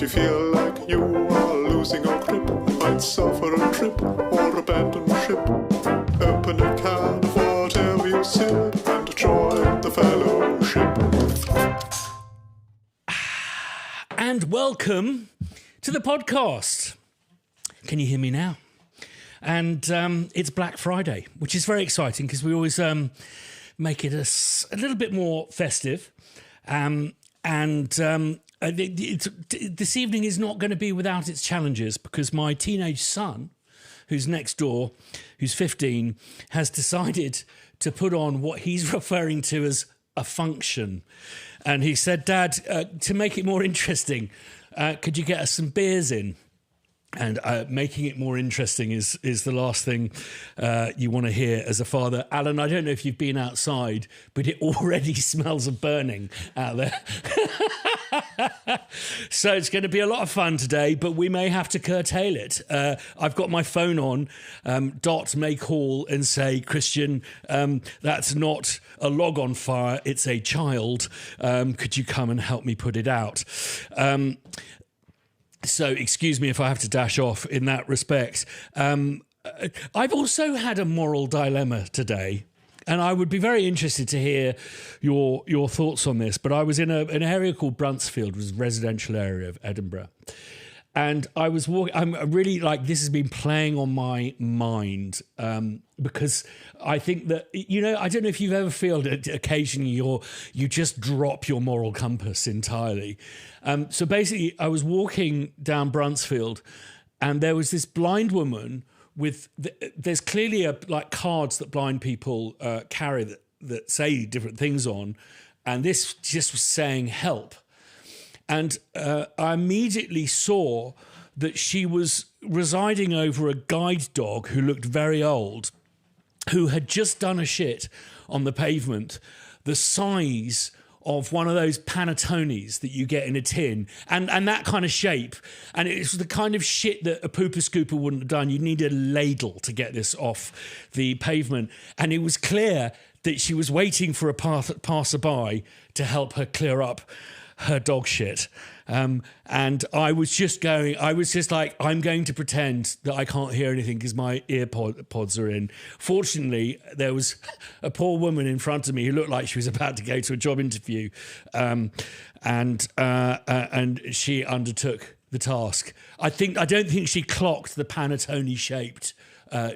If you feel like you are losing your grip, might suffer a trip or abandon ship, open a can of whatever you sip and join the fellowship. And welcome to the podcast. Can you hear me now? And it's Black Friday, which is very exciting because we always make it a little bit more festive. This evening is not going to be without its challenges because my teenage son, who's next door, who's 15, has decided to put on what he's referring to as a function. And he said, Dad, to make it more interesting, could you get us some beers in? And making it more interesting is the last thing you want to hear as a father. Alan, I don't know if you've been outside, but it already smells of burning out there. So it's going to be a lot of fun today, but we may have to curtail it. I've got my phone on. Dot may call and say, Christian, that's not a log on fire, it's a child. Could you come and help me put it out? So excuse me if I have to dash off in that respect. I've also had a moral dilemma today, and I would be very interested to hear your thoughts on this. But I was in an area called Bruntsfield, which is a residential area of Edinburgh. And I was walking, I'm really like, this has been playing on my mind because I think that, you know, I don't know if you've ever felt it occasionally you just drop your moral compass entirely. So basically I was walking down Bruntsfield and there was this blind woman with, there's clearly like cards that blind people carry that say different things on. And this just was saying help. And I immediately saw that she was residing over a guide dog who looked very old, who had just done a shit on the pavement the size of one of those panettones that you get in a tin, and that kind of shape. And it was the kind of shit that a pooper scooper wouldn't have done. You'd need a ladle to get this off the pavement. And it was clear that she was waiting for a passerby to help her clear up her dog shit. And I was just like, I'm going to pretend that I can't hear anything because my pods are in. Fortunately, there was a poor woman in front of me who looked like she was about to go to a job interview. And she undertook the task. I don't think she clocked the panettone shaped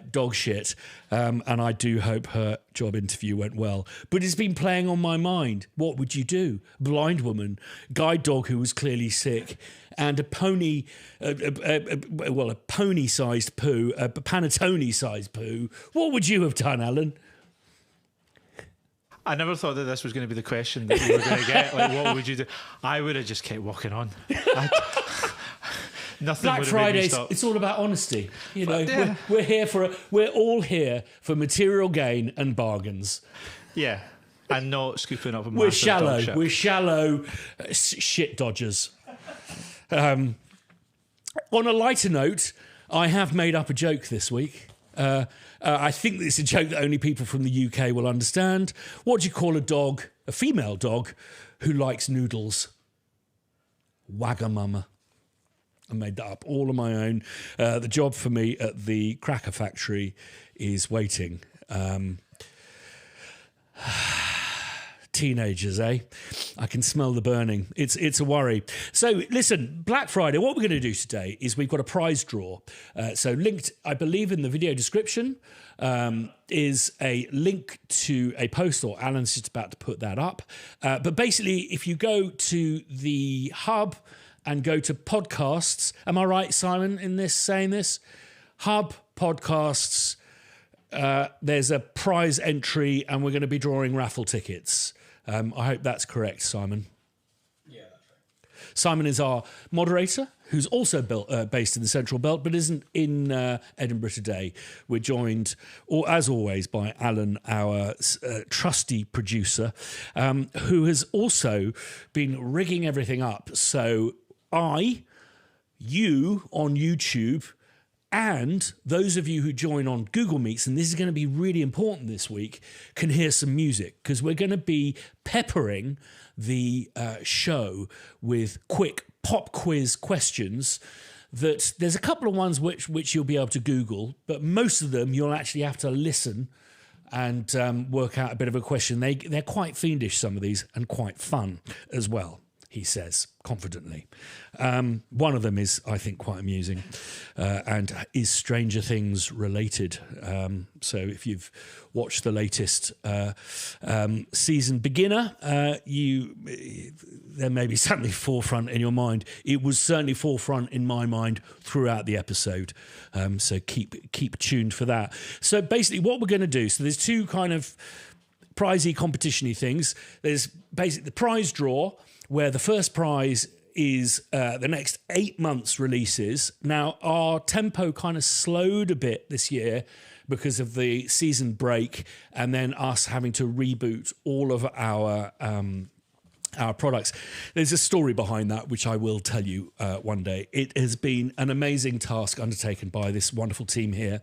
dog shit, and I do hope her job interview went well. But it's been playing on my mind. What would you do? Blind woman, guide dog who was clearly sick, and a pony, a pony-sized poo, a panettone-sized poo. What would you have done, Alan? I never thought that this was going to be the question that you were going to get. Like, what would you do? I would have just kept walking on. Nothing. Black Fridays, it's all about honesty. You know, yeah. we're all here for material gain and bargains. Yeah, and not scooping up a We're shallow. We're shallow shit dodgers. On a lighter note, I have made up a joke this week. I think it's a joke that only people from the UK will understand. What do you call a female dog, who likes noodles? Wagamama. I made that up all on my own. The job for me at the cracker factory is waiting. Teenagers, eh? I can smell the burning. It's a worry. So listen, Black Friday, what we're going to do today is we've got a prize draw. So linked, I believe, in the video description is a link to a post, or Alan's just about to put that up. But basically, if you go to the hub and go to podcasts. Am I right, Simon, in this saying this? Hub, podcasts, there's a prize entry and we're going to be drawing raffle tickets. I hope that's correct, Simon. Yeah, that's right. Simon is our moderator, who's also based in the Central Belt, but isn't in Edinburgh today. We're joined, as always, by Alan, our trusty producer, who has also been rigging everything up. So you on YouTube And those of you who join on Google Meets, and this is going to be really important this week, can hear some music, because we're going to be peppering the show with quick pop quiz questions. That there's a couple of ones which you'll be able to Google, but most of them you'll actually have to listen and work out a bit of a question. They're quite fiendish, some of these, and quite fun as well, he says confidently. One of them is, I think, quite amusing and is Stranger Things related. So if you've watched the latest season Beginner, there may be something forefront in your mind. It was certainly forefront in my mind throughout the episode. So keep tuned for that. So basically what we're going to do, so there's two kind of prizey competition-y things. There's basically the prize draw, where the first prize is the next 8 months releases. Now, our tempo kind of slowed a bit this year because of the season break and then us having to reboot all of our products. There's a story behind that, which I will tell you one day. It has been an amazing task undertaken by this wonderful team here.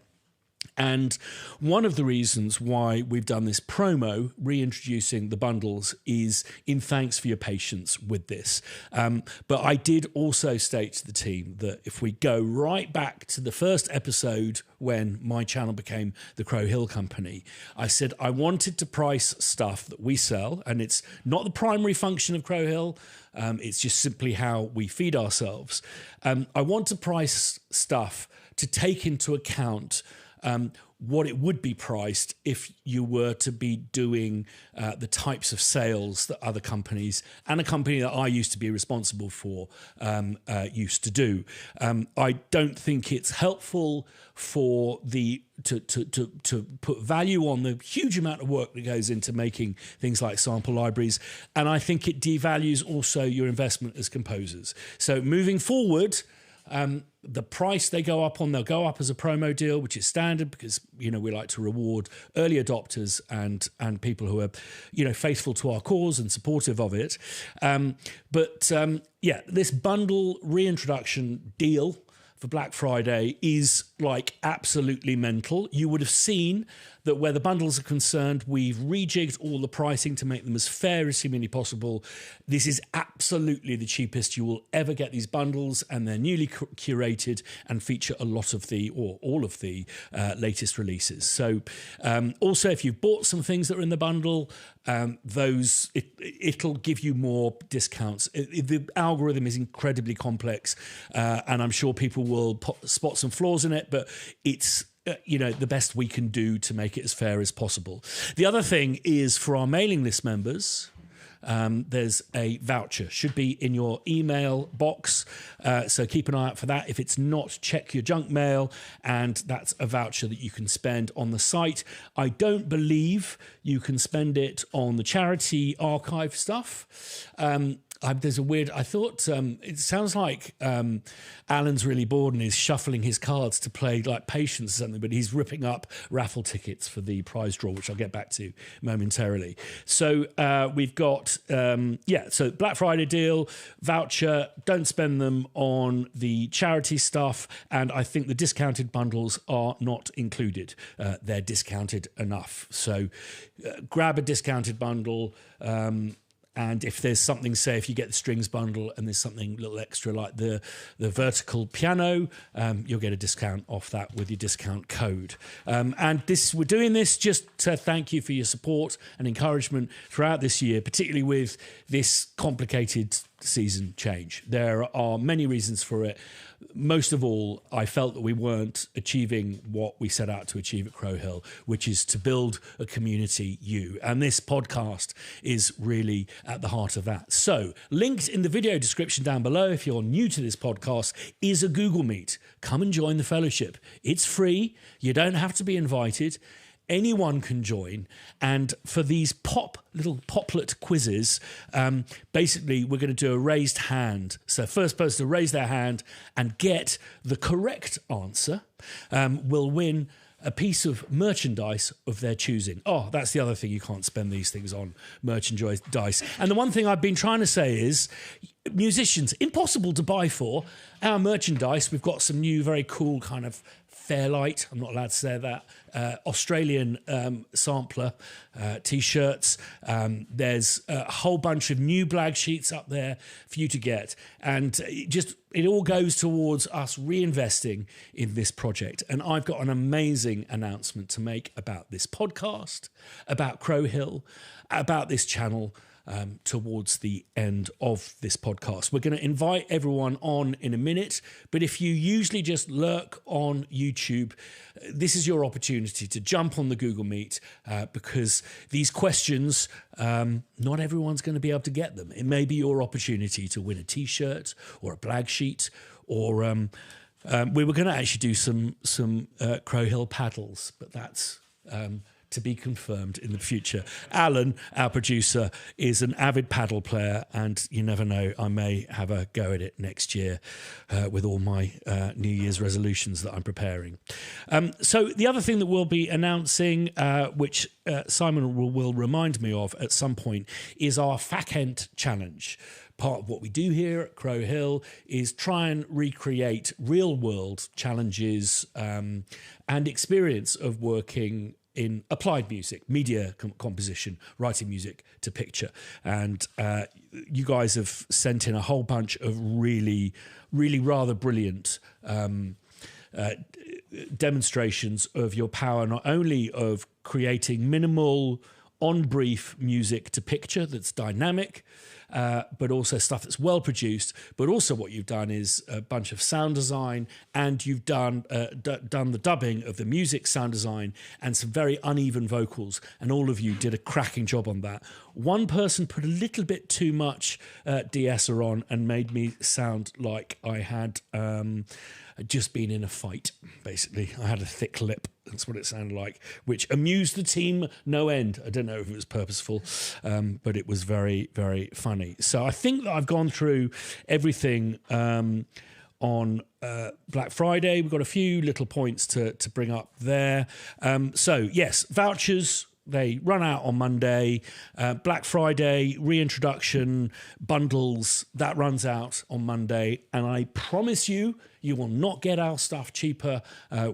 And one of the reasons why we've done this promo, reintroducing the bundles, is in thanks for your patience with this. But I did also state to the team that if we go right back to the first episode when my channel became the Crow Hill Company, I said I wanted to price stuff that we sell, and it's not the primary function of Crow Hill. It's just simply how we feed ourselves. I want to price stuff to take into account what it would be priced if you were to be doing the types of sales that other companies and a company that I used to be responsible for used to do. I don't think it's helpful for to put value on the huge amount of work that goes into making things like sample libraries, and I think it devalues also your investment as composers. So moving forward, the price they'll go up as a promo deal, which is standard because, we like to reward early adopters and people who are, faithful to our cause and supportive of it. This bundle reintroduction deal for Black Friday is like absolutely mental. You would have seen that where the bundles are concerned, we've rejigged all the pricing to make them as fair as humanly possible. This is absolutely the cheapest you will ever get these bundles, and they're newly curated and feature a lot of all of the latest releases. So also, if you've bought some things that are in the bundle, it'll give you more discounts. The algorithm is incredibly complex, and I'm sure people will spot some flaws in it, but it's the best we can do to make it as fair as possible. The other thing is for our mailing list members, there's a voucher, should be in your email box. So keep an eye out for that. If it's not, check your junk mail, and that's a voucher that you can spend on the site. I don't believe you can spend it on the charity archive stuff. There's a weird, I thought, it sounds like Alan's really bored and is shuffling his cards to play like Patience or something, but he's ripping up raffle tickets for the prize draw, which I'll get back to momentarily. So we've got, so Black Friday deal, voucher, don't spend them on the charity stuff, and I think the discounted bundles are not included. They're discounted enough. So grab a discounted bundle, and if there's something, say, if you get the strings bundle and there's something a little extra like the vertical piano, you'll get a discount off that with your discount code. We're doing this just to thank you for your support and encouragement throughout this year, particularly with this complicated season change. There are many reasons for it. Most of all, I felt that we weren't achieving what we set out to achieve at Crow Hill, which is to build a community you. And this podcast is really at the heart of that. So, linked in the video description down below, if you're new to this podcast, is a Google Meet. Come and join the fellowship. It's free. You don't have to be invited. Anyone can join, and for these little poplet quizzes, basically we're going to do a raised hand. So first person to raise their hand and get the correct answer will win a piece of merchandise of their choosing. Oh, that's the other thing. You can't spend these things on merchandise. And the one thing I've been trying to say is, musicians, impossible to buy for. Our merchandise, we've got some new, very cool kind of Fairlight, I'm not allowed to say that, Australian sampler T-shirts. There's a whole bunch of new blag sheets up there for you to get. And it all goes towards us reinvesting in this project. And I've got an amazing announcement to make about this podcast, about Crow Hill, about this channel, towards the end of this podcast. We're going to invite everyone on in a minute, but if you usually just lurk on YouTube, this is your opportunity to jump on the Google Meet, because these questions, not everyone's going to be able to get them. It may be your opportunity to win a T-shirt or a blag sheet, or we were going to actually do some Crow Hill paddles, but that's to be confirmed in the future. Alan, our producer, is an avid paddle player, and you never know, I may have a go at it next year with all my New Year's resolutions that I'm preparing. So the other thing that we'll be announcing, which Simon will remind me of at some point, is our Fakent Challenge. Part of what we do here at Crow Hill is try and recreate real-world challenges and experience of working in applied music, media composition, writing music to picture. And you guys have sent in a whole bunch of really, really rather brilliant demonstrations of your power, not only of creating minimal, on-brief music to picture that's dynamic, but also stuff that's well produced. But also what you've done is a bunch of sound design, and you've done the dubbing of the music, sound design, and some very uneven vocals. And all of you did a cracking job on that. One person put a little bit too much de-esser on and made me sound like I had just been in a fight, basically. I had a thick lip. That's what it sounded like, which amused the team no end. I don't know if it was purposeful, but it was very, very funny. So I think that I've gone through everything on Black Friday. We've got a few little points to bring up there. So, yes, vouchers. They run out on Monday. Black Friday, reintroduction, bundles, that runs out on Monday. And I promise you, you will not get our stuff cheaper.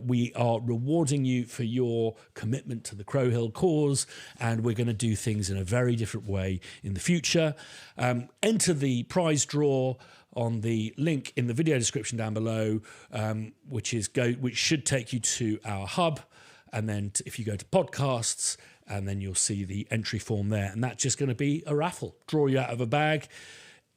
We are rewarding you for your commitment to the Crow Hill cause, and we're going to do things in a very different way in the future. Enter the prize draw on the link in the video description down below, which should take you to our hub. And then if you go to podcasts, and then you'll see the entry form there. And that's just going to be a raffle. Draw you out of a bag.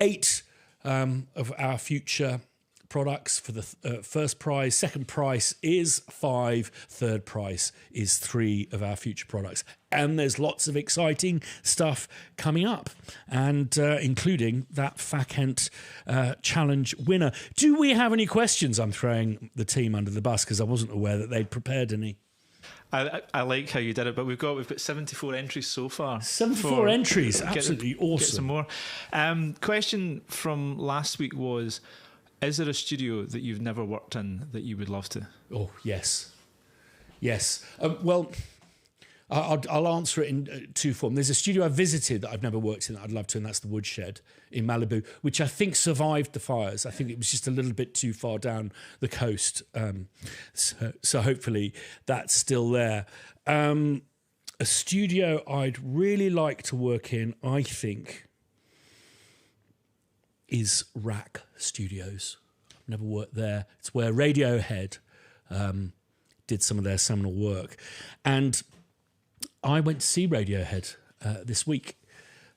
8 of our future products for the first prize. Second prize is 5. Third prize is 3 of our future products. And there's lots of exciting stuff coming up, and including that Fakent challenge winner. Do we have any questions? I'm throwing the team under the bus because I wasn't aware that they'd prepared any. I like how you did it, but we've got 74 entries so far. 74 entries, absolutely awesome. Get some more. Question from last week was, is there a studio that you've never worked in that you would love to? Oh, yes. Yes. Well, I'll answer it in 2 forms. There's a studio I visited that I've never worked in that I'd love to, and that's the Woodshed in Malibu, which I think survived the fires. I think it was just a little bit too far down the coast. So hopefully that's still there. A studio I'd really like to work in, I think, is Rack Studios. I've never worked there. It's where Radiohead did some of their seminal work. And I went to see Radiohead this week,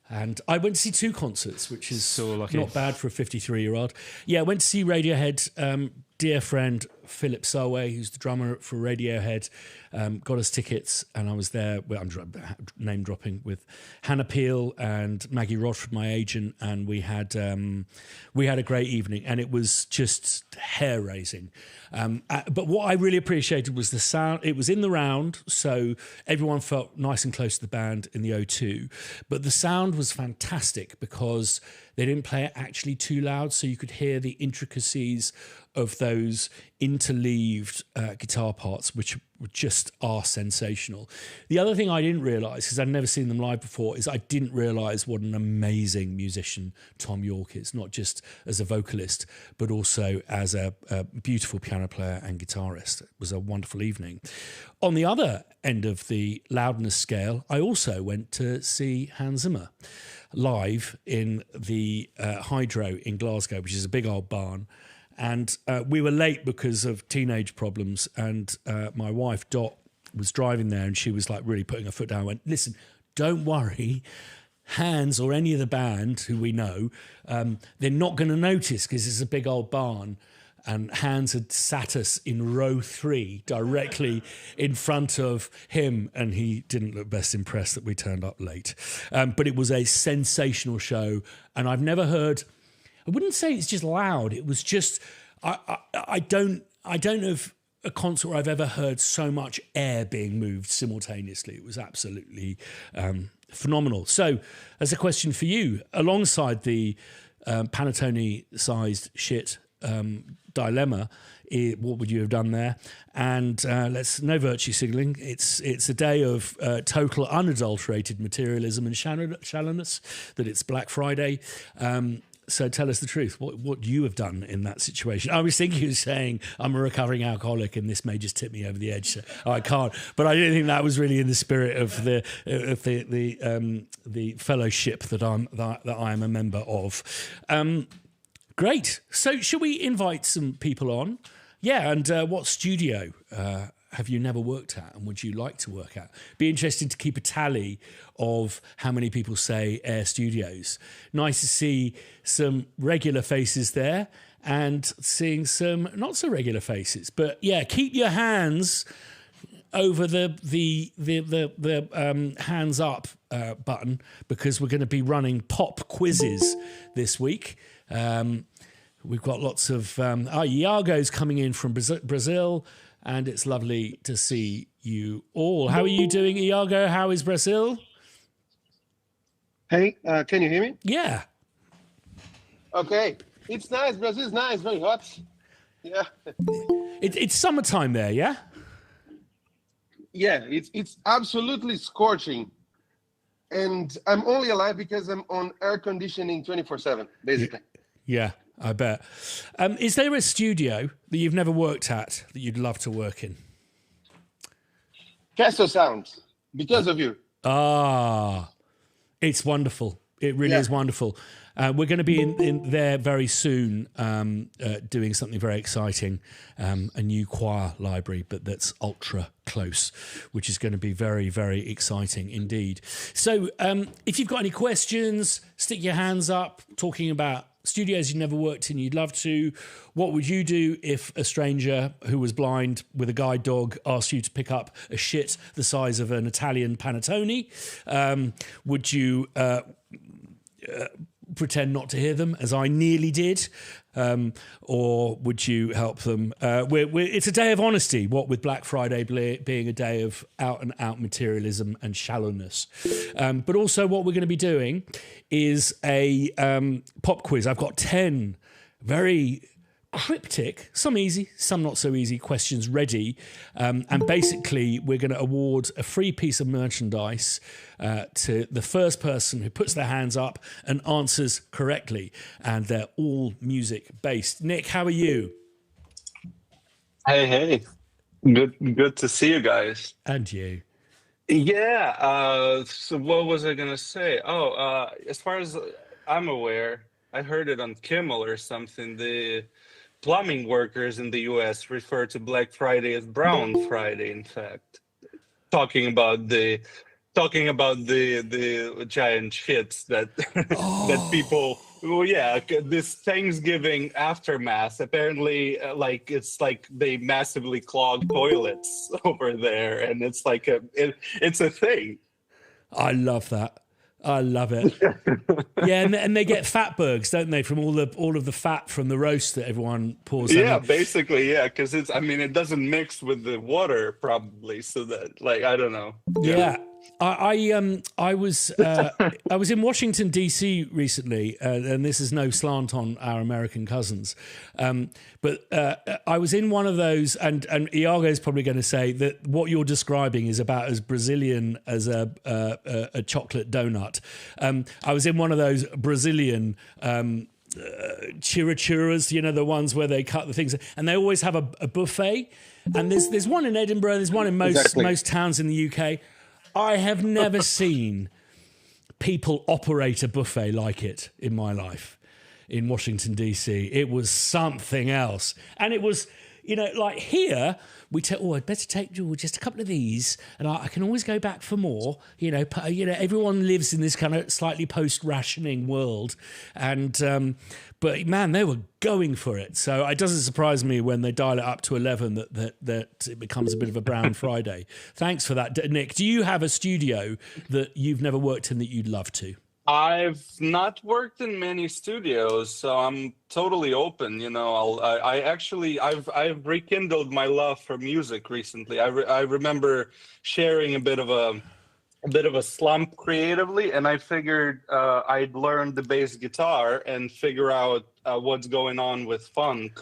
and I went to see 2 concerts, which is so lucky. Not bad for a 53-year-old. Yeah, I went to see Radiohead. Dear friend Philip Selway, who's the drummer for Radiohead, got us tickets, and I was there. Well, I'm name dropping with Hannah Peel and Maggie Rodford, my agent, and we had a great evening, and it was just hair raising. But what I really appreciated was the sound. It was in the round, so everyone felt nice and close to the band in the O2. But the sound was fantastic because they didn't play it actually too loud, so you could hear the intricacies of those interleaved guitar parts, which just are sensational. The other thing I didn't realise, because I'd never seen them live before, is I didn't realise what an amazing musician Tom York is, not just as a vocalist, but also as a beautiful piano player and guitarist. It was a wonderful evening. On the other end of the loudness scale, I also went to see Hans Zimmer live in the Hydro in Glasgow, which is a big old barn. And we were late because of teenage problems. And my wife, Dot, was driving there and she was like really putting her foot down. I went, listen, don't worry. Hans or any of the band who we know, they're not going to notice because it's a big old barn. And Hans had sat us in row 3 directly in front of him, and he didn't look best impressed that we turned up late. But it was a sensational show, and I've never heard... I wouldn't say it's just loud. It was just... I don't know of a concert where I've ever heard so much air being moved simultaneously. It was absolutely phenomenal. So, as a question for you, alongside the Panettone-sized shit... dilemma, what would you have done there? And no virtue signalling. It's a day of total unadulterated materialism and shallowness, that it's Black Friday. So tell us the truth. What you have done in that situation? I was thinking of saying I'm a recovering alcoholic and this may just tip me over the edge. So I can't. But I didn't think that was really in the spirit of the fellowship that I am a member of. Great. So should we invite some people on? Yeah, and what studio have you never worked at and would you like to work at? Be interesting to keep a tally of how many people say Air Studios. Nice to see some regular faces there and seeing some not so regular faces. But yeah, keep your hands over the hands up button, because we're going to be running pop quizzes this week. We've got lots of... Iago's coming in from Brazil, and it's lovely to see you all. How are you doing, Iago? How is Brazil? Hey, can you hear me? Yeah. Okay. It's nice. Brazil's nice. Very hot. Yeah. It's summertime there, yeah? Yeah, it's absolutely scorching. And I'm only alive because I'm on air conditioning 24/7, basically. Yeah, I bet. Is there a studio that you've never worked at that you'd love to work in? Castle Sound, because of you. Ah, it's wonderful. It really is wonderful. We're going to be in there very soon, doing something very exciting, a new choir library, but that's ultra close, which is going to be very, very exciting indeed. So if you've got any questions, stick your hands up, talking about studios you've never worked in, you'd love to. What would you do if a stranger who was blind with a guide dog asked you to pick up a shit the size of an Italian panettone? Would you... pretend not to hear them, as I nearly did, or would you help them? It's a day of honesty, what with Black Friday being a day of out-and-out materialism and shallowness. But also what we're going to be doing is a pop quiz. I've got 10 very cryptic, some easy, some not so easy questions ready. And basically, we're going to award a free piece of merchandise to the first person who puts their hands up and answers correctly. And they're all music-based. Nick, how are you? Hey. Good to see you guys. And you. Yeah, so what was I gonna say? As far as I'm aware, I heard it on Kimmel or something. The plumbing workers in the US refer to Black Friday as Brown Friday, in fact. Talking about the giant shits that that people this Thanksgiving aftermath apparently it's like they massively clog toilets over there, and it's like it's a thing. I love that. I love it. Yeah, and they get fatbergs, don't they, from all of the fat from the roast that everyone pours. Yeah, basically, yeah, because it doesn't mix with the water probably, so that I don't know. Yeah. I was in Washington D.C. recently, and this is no slant on our American cousins, but I was in one of those, and Iago is probably going to say that what you're describing is about as Brazilian as a chocolate donut. I was in one of those Brazilian chirichiras, you know, the ones where they cut the things, and they always have a buffet. And there's one in Edinburgh, there's one in most towns in the UK. I have never seen people operate a buffet like it in my life in Washington, D.C. It was something else. And it was, you know, like here, we take, I'd better take just a couple of these, and I can always go back for more. You know, everyone lives in this kind of slightly post-rationing world. And, but man, they were going for it. So it doesn't surprise me when they dial it up to 11 that it becomes a bit of a brown Friday. Thanks for that, Nick. Do you have a studio that you've never worked in that you'd love to? I've not worked in many studios, so I'm totally open. You know, I've rekindled my love for music recently. I remember sharing a bit of a slump creatively, and I figured I'd learn the bass guitar and figure out what's going on with funk.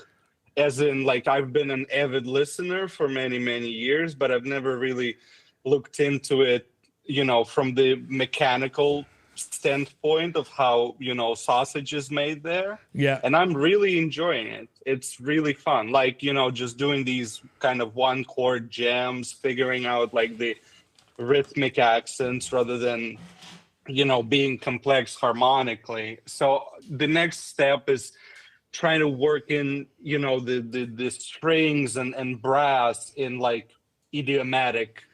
As in, like, I've been an avid listener for many, many years, but I've never really looked into it, you know, from the mechanical standpoint of how, you know, sausage is made there. Yeah. And I'm really enjoying it. It's really fun. Like, you know, just doing these kind of one chord jams, figuring out like the rhythmic accents rather than, you know, being complex harmonically. So the next step is trying to work in, you know, the strings and brass in like idiomatic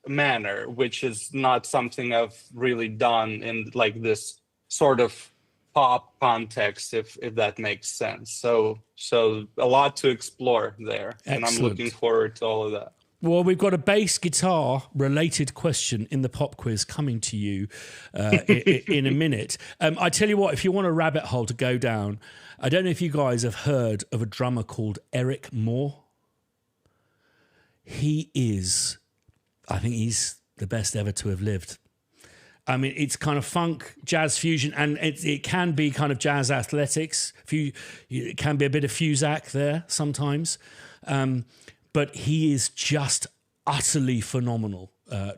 manner, which is not something I've really done in like this sort of pop context, if that makes sense. So a lot to explore there. Excellent. And I'm looking forward to all of that. Well, we've got a bass guitar related question in the pop quiz coming to you in a minute. I tell you what, if you want a rabbit hole to go down, I don't know if you guys have heard of a drummer called Eric Moore. I think he's the best ever to have lived. I mean, it's kind of funk, jazz fusion, and it can be kind of jazz athletics. It can be a bit of Fuzak there sometimes. But he is just utterly phenomenal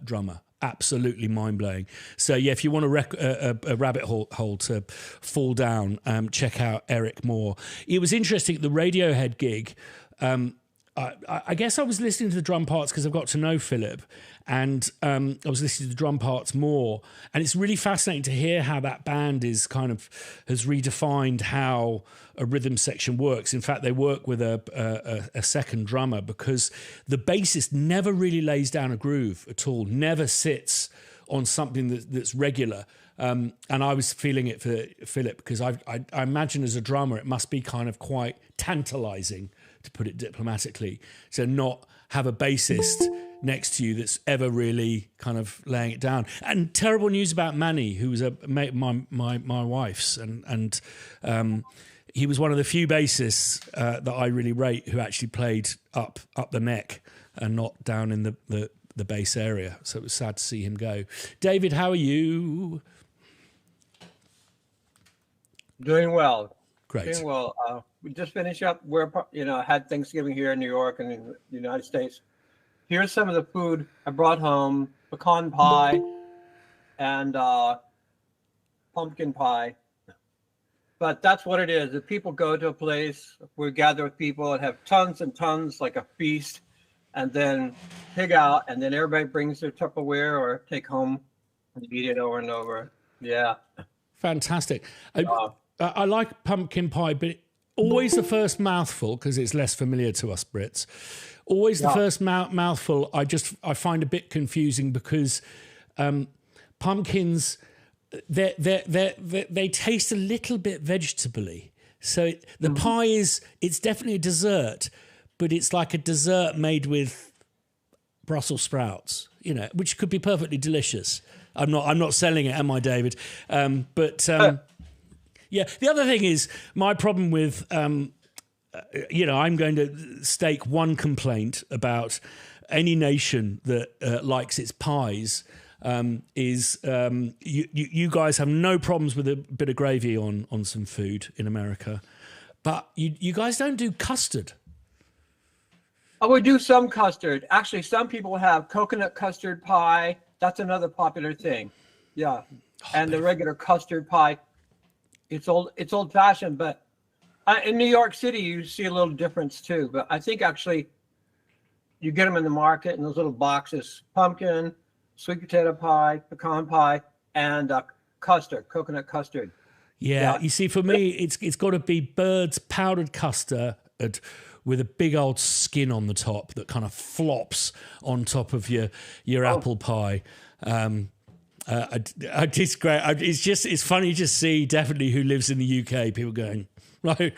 drummer. Absolutely mind-blowing. So, yeah, if you want a rabbit hole to fall down, check out Eric Moore. It was interesting, the Radiohead gig. I guess I was listening to the drum parts because I've got to know Philip, and I was listening to the drum parts more, and it's really fascinating to hear how that band has redefined how a rhythm section works. In fact, they work with a second drummer because the bassist never really lays down a groove at all, never sits on something that's regular. And I was feeling it for Philip because I imagine as a drummer it must be kind of quite tantalising, to put it diplomatically, to not have a bassist next to you that's ever really kind of laying it down. And terrible news about Manny, who was a mate of my wife's, and he was one of the few bassists that I really rate who actually played up the neck and not down in the bass area. So it was sad to see him go. David, how are you? Doing well. Great. Doing well. We just finished up. Had Thanksgiving here in New York and in the United States. Here's some of the food I brought home: pecan pie and pumpkin pie. But that's what it is. If people go to a place, we gather with people and have tons and tons, like a feast, and then pig out, and then everybody brings their Tupperware or take home and eat it over and over. Yeah. Fantastic. I like pumpkin pie, but always the first mouthful, because it's less familiar to us Brits. Always the first mouthful I find a bit confusing because pumpkins, they taste a little bit vegetable-y. So the pie it's definitely a dessert, but it's like a dessert made with Brussels sprouts, you know, which could be perfectly delicious. I'm not selling it, am I, David? Yeah. The other thing is my problem with, I'm going to stake one complaint about any nation that likes its pies. you guys have no problems with a bit of gravy on some food in America, but you guys don't do custard. Oh, we do some custard. Actually, some people have coconut custard pie. That's another popular thing. Yeah, and the regular custard pie. It's old fashioned, but in New York City you see a little difference too. But I think actually you get them in the market in those little boxes: pumpkin, sweet potato pie, pecan pie, and custard, coconut custard. Yeah, you see, for me, it's got to be Bird's powdered custard with a big old skin on the top that kind of flops on top of your apple pie. It's great. It's funny to see definitely who lives in the UK. People going like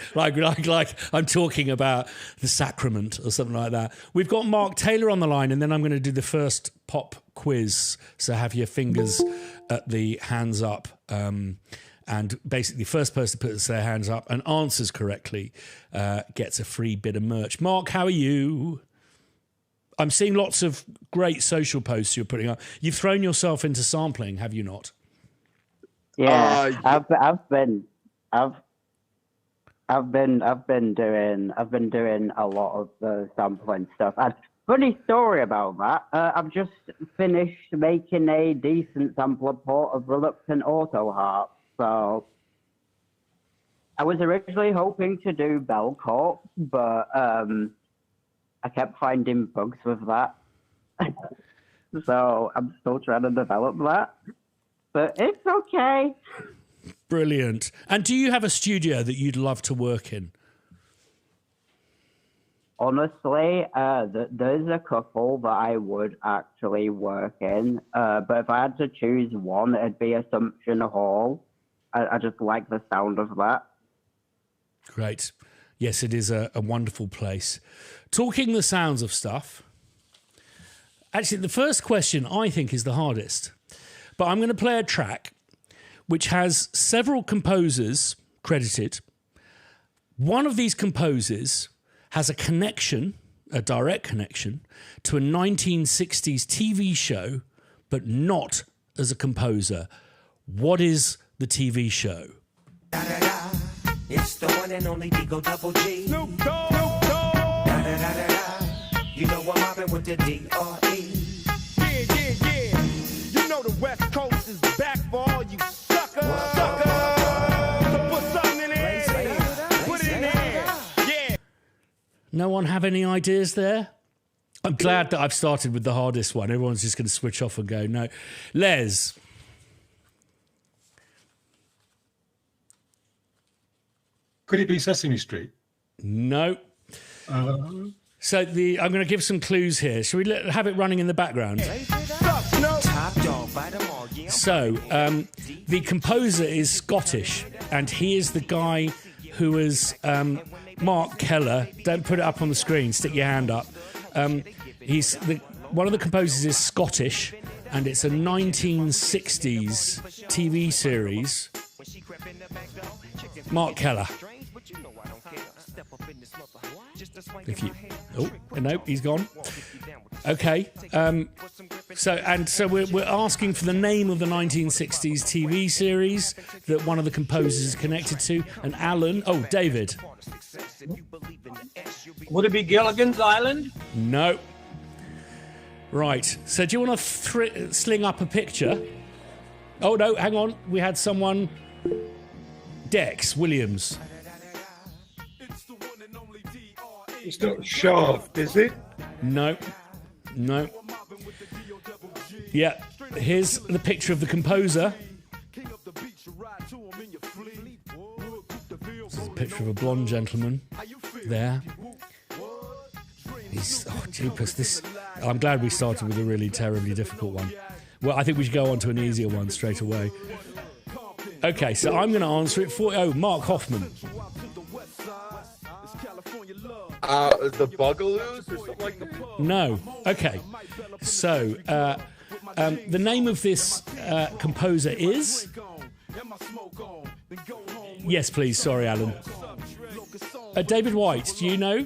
I'm talking about the sacrament or something like that. We've got Mark Taylor on the line, and then I'm going to do the first pop quiz. So have your fingers at the hands up. And basically, the first person to put their hands up and answers correctly gets a free bit of merch. Mark, how are you? I'm seeing lots of great social posts you're putting up. You've thrown yourself into sampling, have you not? Yeah, I've been doing a lot of the sampling stuff. And funny story about that. I've just finished making a decent sampler port of Reluctant Auto Harp. So I was originally hoping to do Bell Corp, but I kept finding bugs with that. So I'm still trying to develop that. But it's okay. Brilliant. And do you have a studio that you'd love to work in? Honestly, there's a couple that I would actually work in. But if I had to choose one, it'd be Assumption Hall. I just like the sound of that. Great. Yes, it is a wonderful place. Talking the sounds of stuff. Actually, the first question I think is the hardest. But I'm going to play a track which has several composers credited. One of these composers has a connection, a direct connection, to a 1960s TV show, but not as a composer. What is the TV show? It's the one and only Digo Double G. Snoop Dogg. You know I'm mobbing with the D.R.E. Yeah. You know the West Coast is back for all you suckers. So put something in there. Put it in there. Yeah. No one have any ideas there? I'm glad that I've started with the hardest one. Everyone's just going to switch off and go, no. Les. Could it be Sesame Street? No. So I'm going to give some clues here. Shall we have it running in the background? So the composer is Scottish, and he is the guy who is Mark Keller. Don't put it up on the screen. Stick your hand up. One of the composers is Scottish, and it's a 1960s TV series. Mark Keller. No, he's gone. Okay. So we're asking for the name of the 1960s TV series that one of the composers is connected to. And Alan, David. Would it be Gilligan's Island? No. Right. So do you want to sling up a picture? Oh no, hang on. We had someone. Dex Williams. It's not Shaft, is it? No. Yeah, here's the picture of the composer. This is a picture of a blonde gentleman there. Jeepers, I'm glad we started with a really terribly difficult one. Well, I think we should go on to an easier one straight away. Okay, so I'm going to answer it for... Oh, Mark Hoffman. The Bugaloos or something like that? No. Okay. So, the name of this composer is... Yes, please. Sorry, Alan. David White, do you know?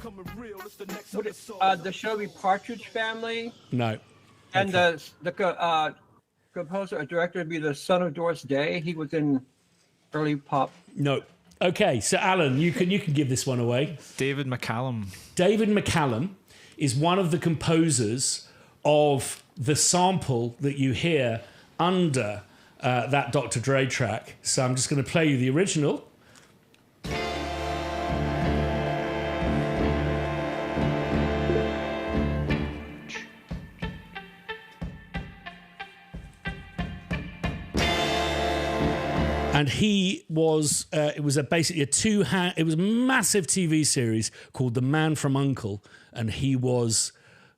Would the show be Partridge Family? No. And okay. the composer or director would be the son of Doris Day. He was in early pop. No. Okay, so Alan, you can give this one away. David McCallum. David McCallum is one of the composers of the sample that you hear under that Dr. Dre track. So I'm just going to play you the original. And he was, it was basically it was a massive TV series called The Man from U.N.C.L.E. And he was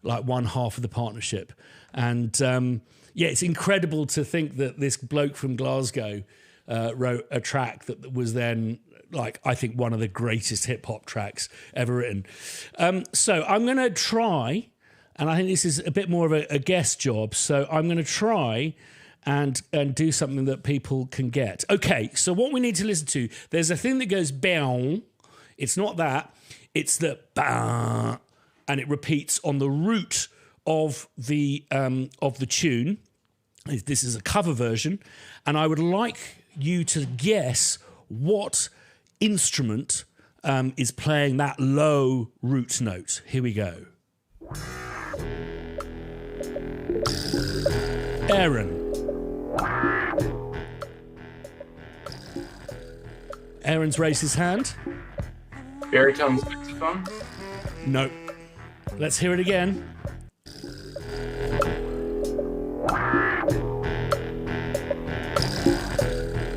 like one half of the partnership. And yeah, it's incredible to think that this bloke from Glasgow wrote a track that was then, like, I think one of the greatest hip hop tracks ever written. So I'm going to try, and I think this is a bit more of a guest job. So I'm going to try and do something that people can get. Okay, so what we need to listen to, there's a thing that goes bang. It's not that. It's the bang, and it repeats on the root of the tune. This is a cover version, and I would like you to guess what instrument is playing that low root note. Here we go. Aaron. Aaron's raised his hand. Baritone saxophone? No. Let's hear it again.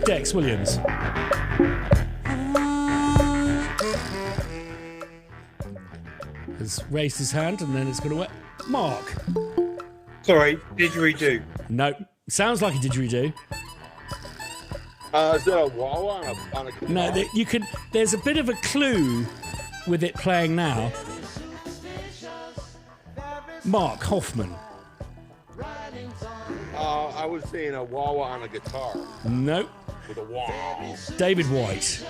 Dex Williams. Has raised his hand and then it's going to... Mark. Sorry, didgeridoo. No. Sounds like a didgeridoo. Is that a wah-wah on a guitar? No, you can. There's a bit of a clue with it playing now. Mark Hoffman. I was saying a wah-wah on a guitar. No. With a wah. David White.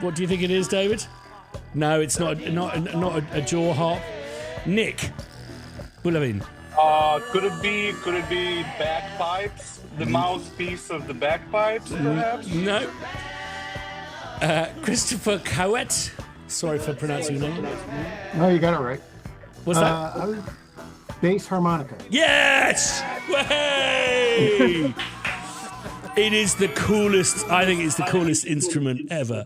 What do you think it is, David? No, it's not a jaw harp. Nick Bulavin. Could it be bagpipes? The mouthpiece of the bagpipes, perhaps? No. Christopher Cowett. Sorry for pronouncing your name. No, you got it right. What's that? Bass harmonica. Yes! Way! It is the coolest. I think it's the coolest instrument ever.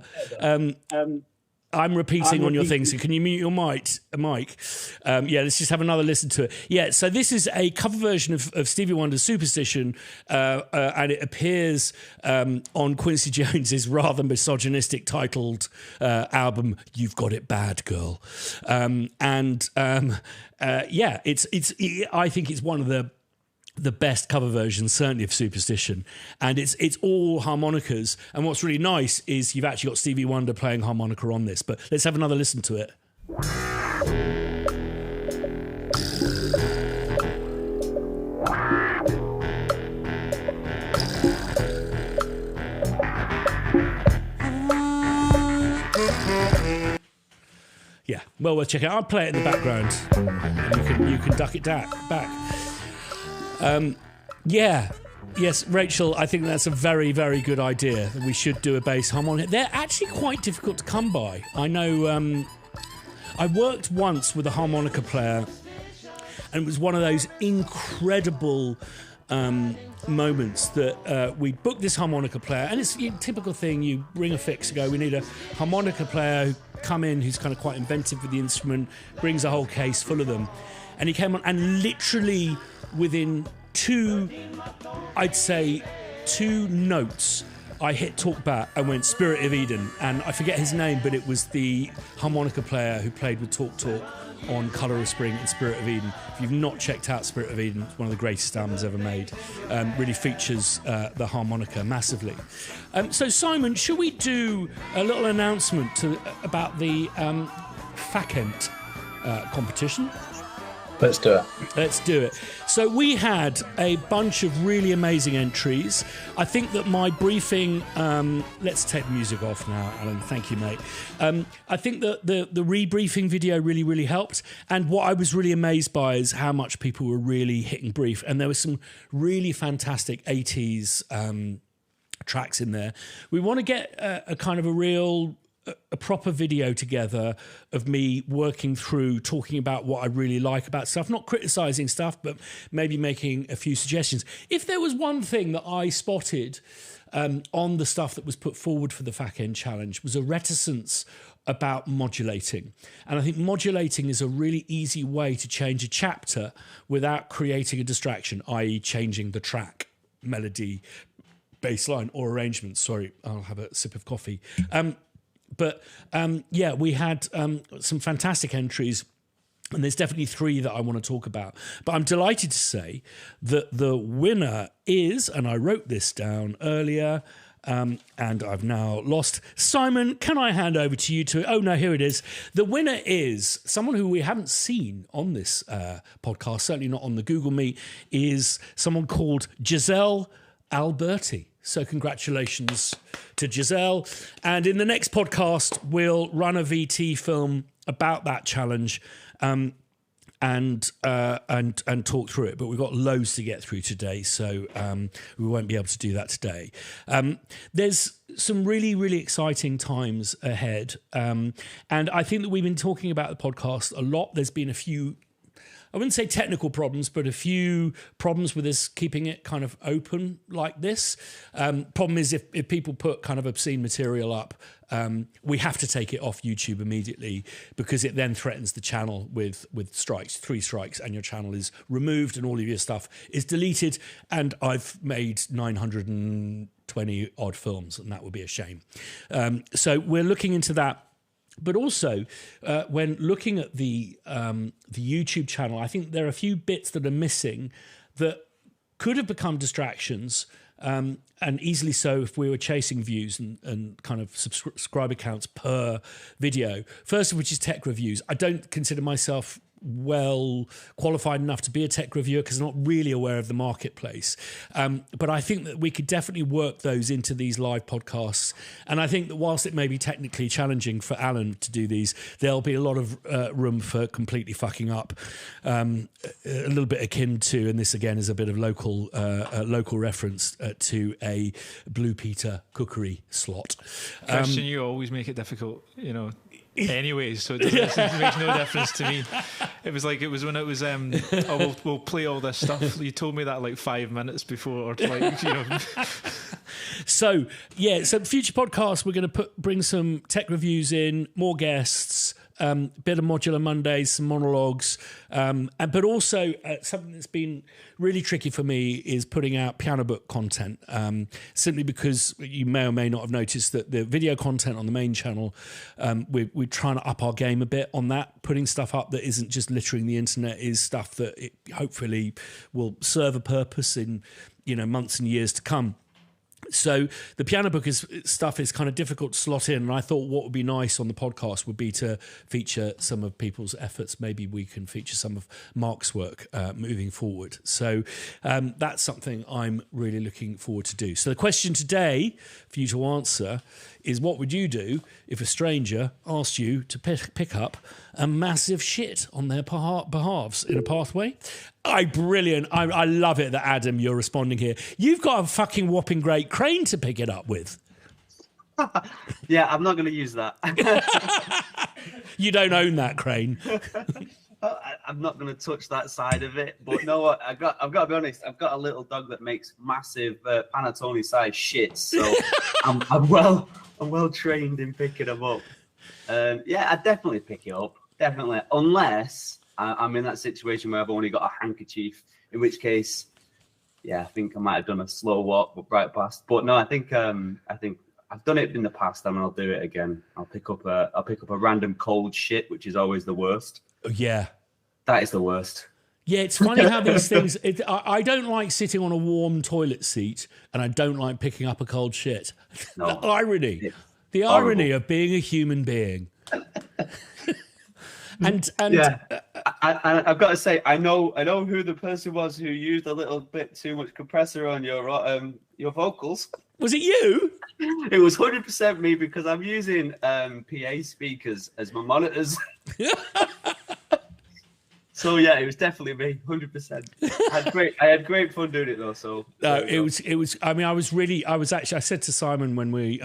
I'm repeating on your thing, so can you mute your mic? Yeah, let's just have another listen to it. Yeah, so this is a cover version of Stevie Wonder's Superstition, and it appears on Quincy Jones's rather misogynistic titled album, You've Got It Bad, Girl. Yeah, I think it's one of the best cover version, certainly of Superstition, and it's all harmonicas. And what's really nice is you've actually got Stevie Wonder playing harmonica on this. But let's have another listen to it. Yeah, well worth checking out. I'll play it in the background, and you can duck it back. Yes, Rachel, I think that's a very, very good idea. We should do a bass harmonica. They're actually quite difficult to come by. I know I worked once with a harmonica player, and it was one of those incredible moments that we booked this harmonica player, and it's a typical thing. You ring a fix, go, we need a harmonica player who come in who's kind of quite inventive with the instrument, brings a whole case full of them. And he came on, and literally within two notes, I hit talk back and went Spirit of Eden, and I forget his name, but it was the harmonica player who played with Talk on Colour of Spring and Spirit of Eden. If you've not checked out Spirit of Eden, it's one of the greatest albums ever made. Really features the harmonica massively. So Simon, should we do a little announcement about the Fakent competition? Let's do it. Let's do it. So we had a bunch of really amazing entries. I think that my briefing... let's take the music off now, Alan. Thank you, mate. I think that the rebriefing video really, really helped. And what I was really amazed by is how much people were really hitting brief. And there was some really fantastic 80s tracks in there. We want to get a kind of a proper video together of me working through, talking about what I really like about stuff, not criticising stuff, but maybe making a few suggestions. If there was one thing that I spotted on the stuff that was put forward for the FAQ End Challenge was a reticence about modulating. And I think modulating is a really easy way to change a chapter without creating a distraction, i.e. changing the track, melody, bass line or arrangement. Sorry, I'll have a sip of coffee. We had some fantastic entries, and there's definitely 3 that I want to talk about. But I'm delighted to say that the winner is, and I wrote this down earlier, and I've now lost. Simon, can I hand over to you to... Oh, no, here it is. The winner is someone who we haven't seen on this podcast, certainly not on the Google Meet, is someone called Giselle Alberti. So congratulations to Giselle. And in the next podcast, we'll run a VT film about that challenge and talk through it. But we've got loads to get through today, so we won't be able to do that today. There's some really, really exciting times ahead. And I think that we've been talking about the podcast a lot. There's been a few... I wouldn't say technical problems, but a few problems with us keeping it kind of open like this. Problem is if people put kind of obscene material up, we have to take it off YouTube immediately because it then threatens the channel with strikes, 3 strikes, and your channel is removed and all of your stuff is deleted. And I've made 920 odd films, and that would be a shame. So we're looking into that. But also, when looking at the YouTube channel, I think there are a few bits that are missing that could have become distractions, and easily so if we were chasing views and kind of subscriber counts per video. First of which is tech reviews. I don't consider myself well qualified enough to be a tech reviewer because I'm not really aware of the marketplace. But I think that we could definitely work those into these live podcasts. And I think that whilst it may be technically challenging for Alan to do these, there'll be a lot of room for completely fucking up. A little bit akin to, and this again is a bit of local reference to a Blue Peter cookery slot. Christian, you always make it difficult, anyways, so it makes no difference to me. It was when it was we'll play all this stuff. You told me that like 5 minutes before, or So future podcasts, we're going to bring some tech reviews in, more guests, bit of Modular Mondays, some monologues, but also something that's been really tricky for me is putting out piano book content, simply because you may or may not have noticed that the video content on the main channel, we're trying to up our game a bit on that. Putting stuff up that isn't just littering the internet is stuff that it hopefully will serve a purpose in months and years to come. So the piano book stuff is kind of difficult to slot in, and I thought what would be nice on the podcast would be to feature some of people's efforts. Maybe we can feature some of Mark's work moving forward. So that's something I'm really looking forward to do. So the question today for you to answer is, what would you do if a stranger asked you to pick up a massive shit on their behalves in a pathway? Brilliant. I love it that, Adam, you're responding here. You've got a fucking whopping great crane to pick it up with. Yeah, I'm not going to use that. You don't own that crane. I'm not going to touch that side of it. But you know what? I've got to be honest. I've got a little dog that makes massive panettone-sized shits. So I'm well trained in picking them up. Yeah, I'd definitely pick it up. Definitely. Unless I'm in that situation where I've only got a handkerchief, in which case, yeah, I think I might have done a slow walk right past. But no, I think I've done it in the past, and I'll do it again. I'll pick up a random cold shit, which is always the worst. Yeah, that is the worst. Yeah, it's funny how these things... I don't like sitting on a warm toilet seat, and I don't like picking up a cold shit. No. The irony. The irony of being a human being. And yeah, I've got to say, I know who the person was who used a little bit too much compressor on your vocals. Was it you? It was 100% me because I'm using PA speakers as my monitors. So yeah, it was definitely me, 100%. I had great fun doing it though. So no, it was. I mean, I said to Simon when we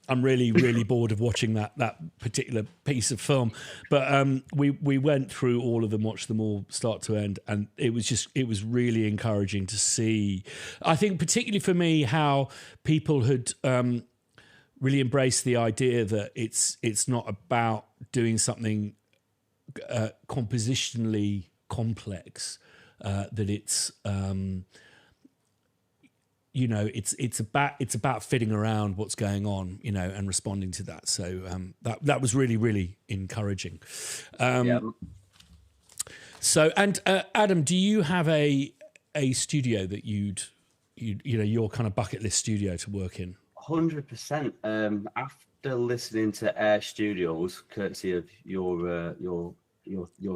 I'm really bored of watching that particular piece of film, but we went through all of them, watched them all start to end, and it was really encouraging to see. I think particularly for me how people had really embraced the idea that it's not about doing something compositionally complex, that it's it's about fitting around what's going on, and responding to that. So that was really encouraging. So, and Adam, do you have a studio that your kind of bucket list studio to work in? 100%. After listening to Air Studios, courtesy of your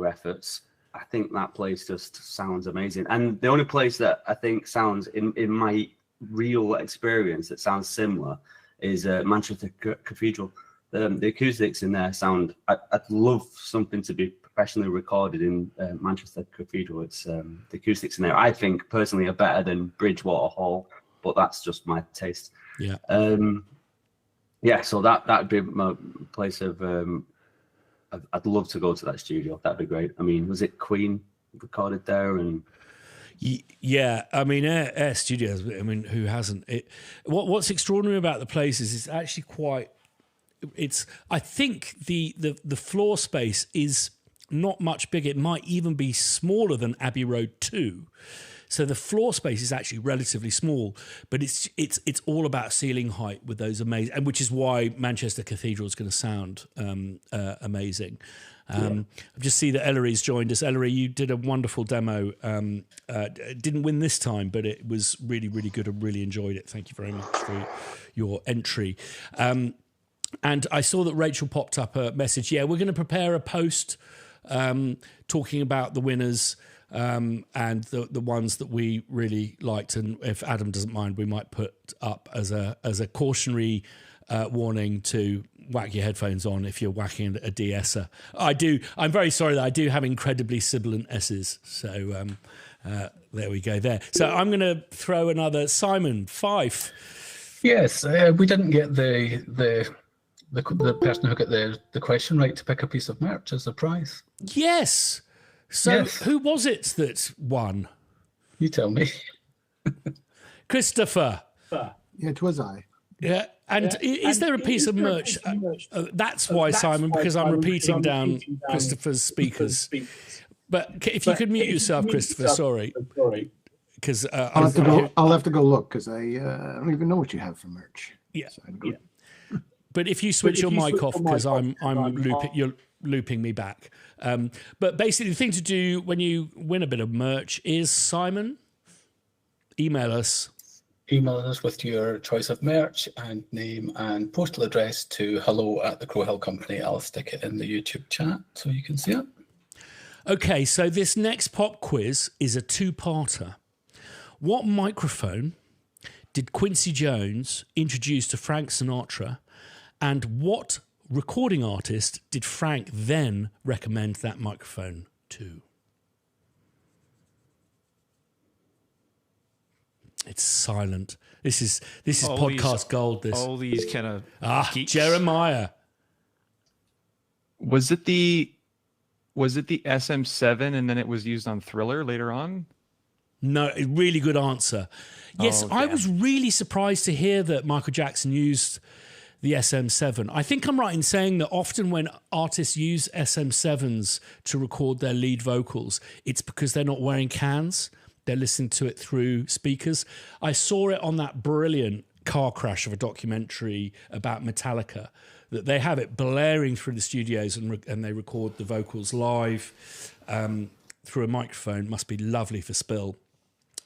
efforts, I think that place just sounds amazing. And the only place that I think sounds in my real experience that sounds similar is Manchester Cathedral. The acoustics in there sound. I'd love something to be professionally recorded in Manchester Cathedral. It's the acoustics in there, I think personally, are better than Bridgewater Hall, but that's just my taste. Yeah. So that'd be my place of. I'd love to go to that studio. That'd be great. I mean, was it Queen recorded there? And yeah, I mean, Air Studios. I mean, who hasn't? What's extraordinary about the place is it's actually quite. I think the floor space is not much bigger. It might even be smaller than Abbey Road 2. So the floor space is actually relatively small, but it's all about ceiling height with those amazing, and which is why Manchester Cathedral is going to sound amazing. I just see that Ellery's joined us. Ellery, you did a wonderful demo. Didn't win this time, but it was really good. I really enjoyed it. Thank you very much for your entry. And I saw that Rachel popped up a message. Yeah, we're going to prepare a post talking about the winners. And the ones that we really liked, and if Adam doesn't mind, we might put up as a cautionary warning to whack your headphones on if you're whacking a de-esser. I'm very sorry that I do have incredibly sibilant S's. So there we go there. So I'm going to throw another Simon Fife. Yes, we didn't get the person who got the question right to pick a piece of merch as a prize. Yes. So yes. Who was it that won? You tell me. Christopher. Yeah, it was I. Yeah, and is there a piece of merch? That's why, Simon, because I'm repeating down Christopher's speakers. But if you could mute yourself, Christopher, sorry. Because I'll have to go look, because I don't even know what you have for merch. Yeah. So but if you switch your mic off, because you're looping me back. But basically, the thing to do when you win a bit of merch is, Simon, email us with your choice of merch and name and postal address to hello@thecrowhill.company. I'll stick it in the YouTube chat so you can see it. Okay, so this next pop quiz is a two-parter. What microphone did Quincy Jones introduce to Frank Sinatra, and what recording artist did Frank then recommend that microphone to? It's silent. This is podcast gold. All these kind of geeks. Jeremiah. Was it the SM7 and then it was used on Thriller later on? No, a really good answer. Yes, okay. I was really surprised to hear that Michael Jackson used the SM7. I think I'm right in saying that often when artists use SM7s to record their lead vocals, it's because they're not wearing cans. They're listening to it through speakers. I saw it on that brilliant car crash of a documentary about Metallica, that they have it blaring through the studios and they record the vocals live through a microphone. Must be lovely for spill.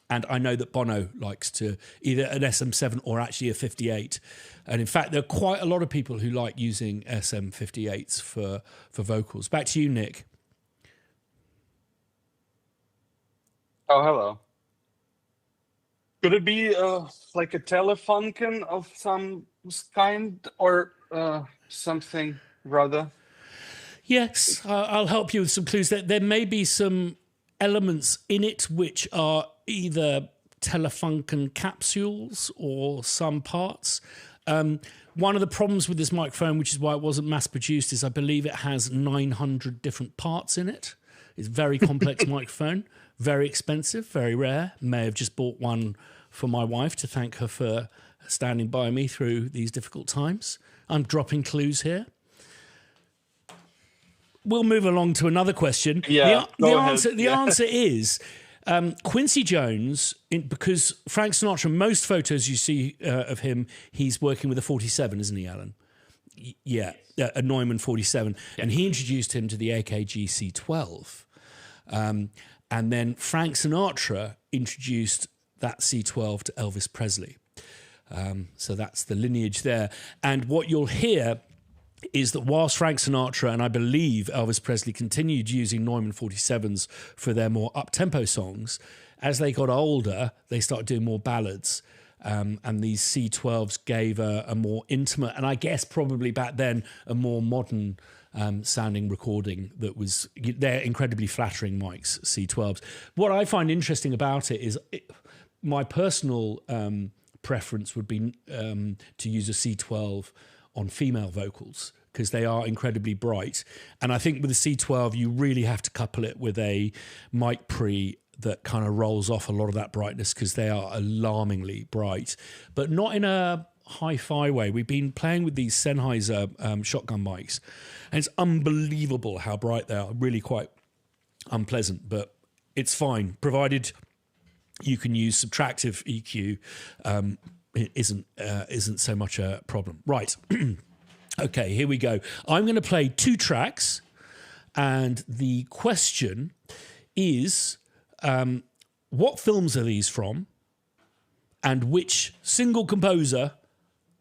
And I know that Bono likes to either an SM7 or actually a 58. And in fact, there are quite a lot of people who like using SM58s for vocals. Back to you, Nick. Oh, hello. Could it be like a Telefunken of some kind or something rather? Yes, I'll help you with some clues. There may be some elements in it which are either Telefunken capsules or some parts. One of the problems with this microphone, which is why it wasn't mass produced, is I believe it has 900 different parts in it. It's a very complex microphone, very expensive, very rare. May have just bought one for my wife to thank her for standing by me through these difficult times. I'm dropping clues here. We'll move along to another question. Yeah, the answer is Quincy Jones, because Frank Sinatra, most photos you see of him, he's working with a 47, isn't he, Alan? Yeah, a Neumann 47. Yeah. And he introduced him to the AKG C12. And then Frank Sinatra introduced that C12 to Elvis Presley. So that's the lineage there. And what you'll hear is that whilst Frank Sinatra and I believe Elvis Presley continued using Neumann 47s for their more up-tempo songs, as they got older, they started doing more ballads. And these C12s gave a more intimate, and I guess probably back then, a more modern sounding recording that was, they're incredibly flattering mics, C12s. What I find interesting about it is my personal preference would be to use a C12 on female vocals because they are incredibly bright. And I think with the C12, you really have to couple it with a mic pre that kind of rolls off a lot of that brightness because they are alarmingly bright, but not in a hi-fi way. We've been playing with these Sennheiser shotgun mics, and it's unbelievable how bright they are, really quite unpleasant, but it's fine, provided you can use subtractive EQ. It isn't so much a problem. Right. Okay, here we go. I'm going to play 2 tracks, and the question is, what films are these from, and which single composer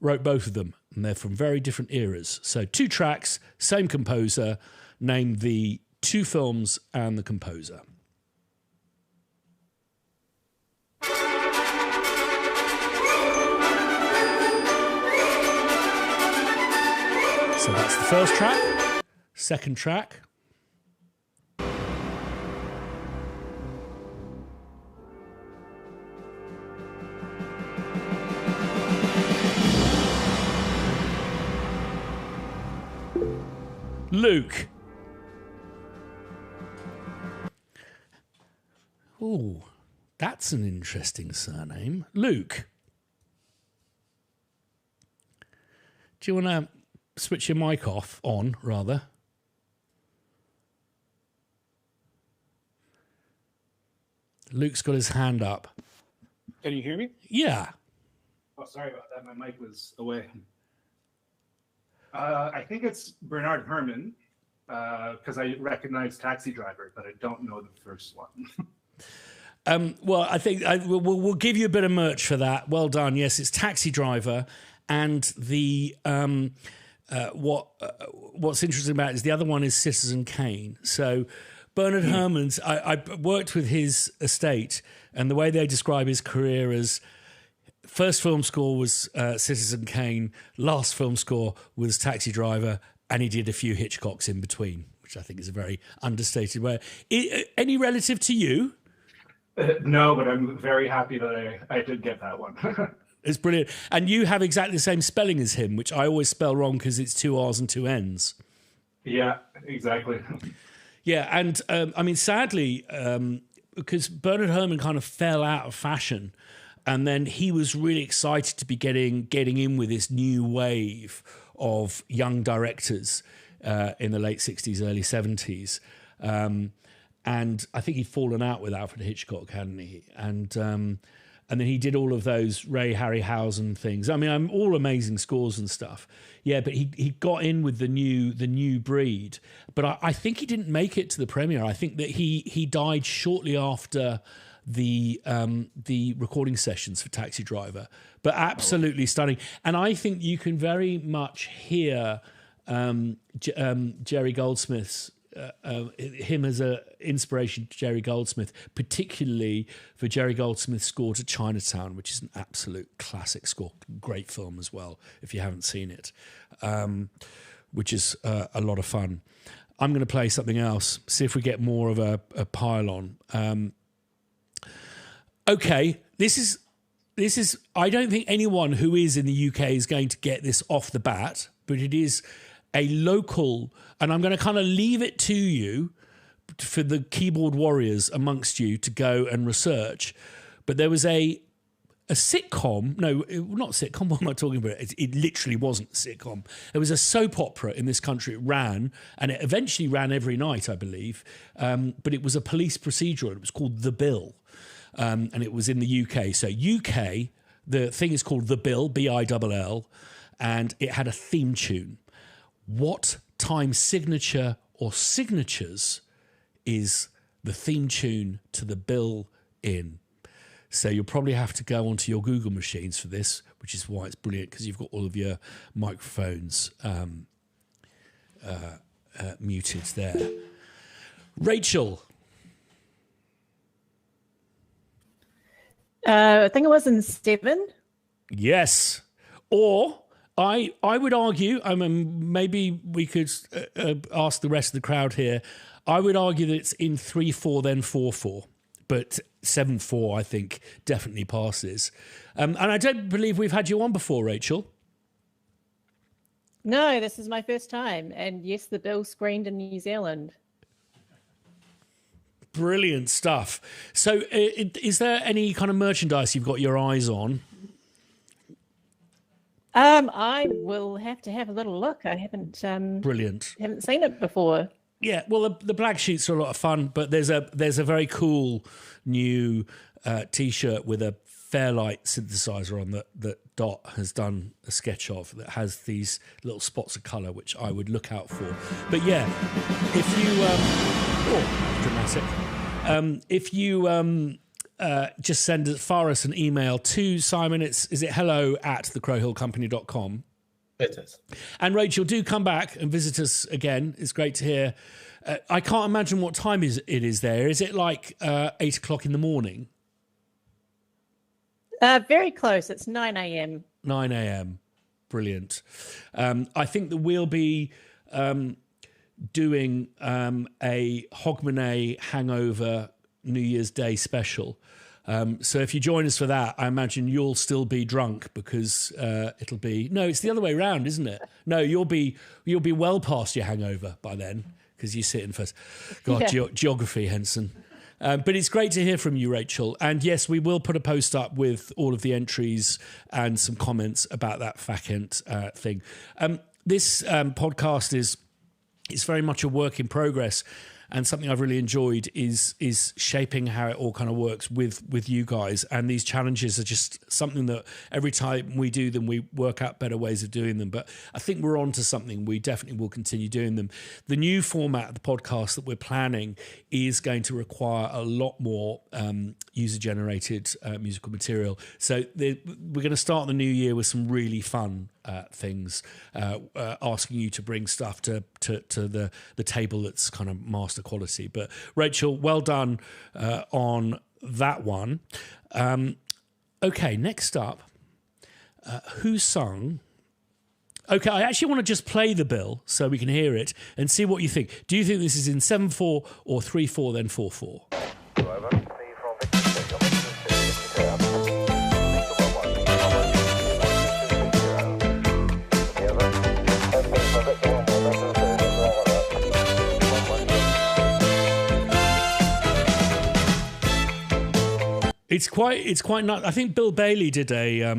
wrote both of them? And they're from very different eras. So 2 tracks, same composer, name the 2 films and the composer. So that's the first track. Second track. Luke. Oh, that's an interesting surname. Luke. Do you want to switch your mic on, rather? Luke's got his hand up. Can you hear me? Yeah. Oh, sorry about that. My mic was away. I think it's Bernard Herrmann, because I recognize Taxi Driver, but I don't know the first one. Well, I think we'll give you a bit of merch for that. Well done. Yes, it's Taxi Driver, and the what's interesting about it is the other one is Citizen Kane. So Bernard Herrmann's, I worked with his estate, and the way they describe his career as first film score was Citizen Kane, last film score was Taxi Driver, and he did a few Hitchcocks in between, which I think is a very understated way. Any relative to you? No, but I'm very happy that I did get that one. It's brilliant. And you have exactly the same spelling as him, which I always spell wrong because it's 2 R's and 2 N's. Yeah, exactly. Yeah, and I mean, sadly, because Bernard Herrmann kind of fell out of fashion, and then he was really excited to be getting in with this new wave of young directors in the late 60s, early 70s. And I think he'd fallen out with Alfred Hitchcock, hadn't he? And then he did all of those Ray Harryhausen things. I mean, all amazing scores and stuff. Yeah, but he got in with the new breed. But I think he didn't make it to the premiere. I think that he died shortly after the recording sessions for Taxi Driver. But absolutely stunning. And I think you can very much hear Jerry Goldsmith's him as an inspiration to Jerry Goldsmith, particularly for Jerry Goldsmith's score to Chinatown, which is an absolute classic score. Great film as well, if you haven't seen it, which is a lot of fun. I'm going to play something else, see if we get more of a pile-on. Okay, this is. I don't think anyone who is in the UK is going to get this off the bat, but it is a local, and I'm going to kind of leave it to you, for the keyboard warriors amongst you to go and research. But there was a sitcom, not sitcom, what am I talking about? It literally wasn't a sitcom. There was a soap opera in this country. It ran, and it eventually ran every night, I believe. But it was a police procedural. It was called The Bill. And it was in the UK. So UK, the thing is called The Bill, Bill, and it had a theme tune. What time signature or signatures is the theme tune to The Bill in? So you'll probably have to go onto your Google machines for this, which is why it's brilliant, because you've got all of your microphones muted there. Rachel. I think it was in 7. Yes. Or I would argue, maybe we could ask the rest of the crowd here. I would argue that it's in 3/4, then 4/4. But 7/4, I think, definitely passes. And I don't believe we've had you on before, Rachel. No, this is my first time. And yes, the bill screened in New Zealand. Brilliant stuff. So is there any kind of merchandise you've got your eyes on? I will have to have a little look. I haven't Brilliant. Haven't seen it before. Yeah, well, the black sheets are a lot of fun, but there's a very cool new T-shirt with a Fairlight synthesizer on that Dot has done a sketch of that has these little spots of colour, which I would look out for. But yeah, if you dramatic. If you just fire us an email to Simon, is it hello@thecrowhillcompany.com? It is. And Rachel, do come back and visit us again. It's great to hear. I can't imagine what time it is there. Is it like 8 o'clock in the morning? Very close. It's 9 a.m. 9 a.m. Brilliant. I think that we'll be doing a Hogmanay Hangover New Year's Day special. So if you join us for that, I imagine you'll still be drunk because it'll be... No, it's the other way around, isn't it? No, you'll be well past your hangover by then because you're sitting first. God, Yeah. Geography, Henson. But it's great to hear from you, Rachel. And yes, we will put a post up with all of the entries and some comments about that Fakent thing. This podcast is very much a work in progress. And something I've really enjoyed is shaping how it all kind of works with you guys. And these challenges are just something that every time we do them, we work out better ways of doing them. But I think we're on to something. We definitely will continue doing them. The new format of the podcast that we're planning is going to require a lot more user-generated musical material. So we're going to start the new year with some really fun things, asking you to bring stuff to the table that's kind of master quality. But Rachel, well done on that one. Okay, next up, who sung? Okay, I actually want to just play the bill so we can hear it and see what you think. Do you think this is in 7/4 or 3/4 then 4/4? It's quite nice. I think Bill Bailey did a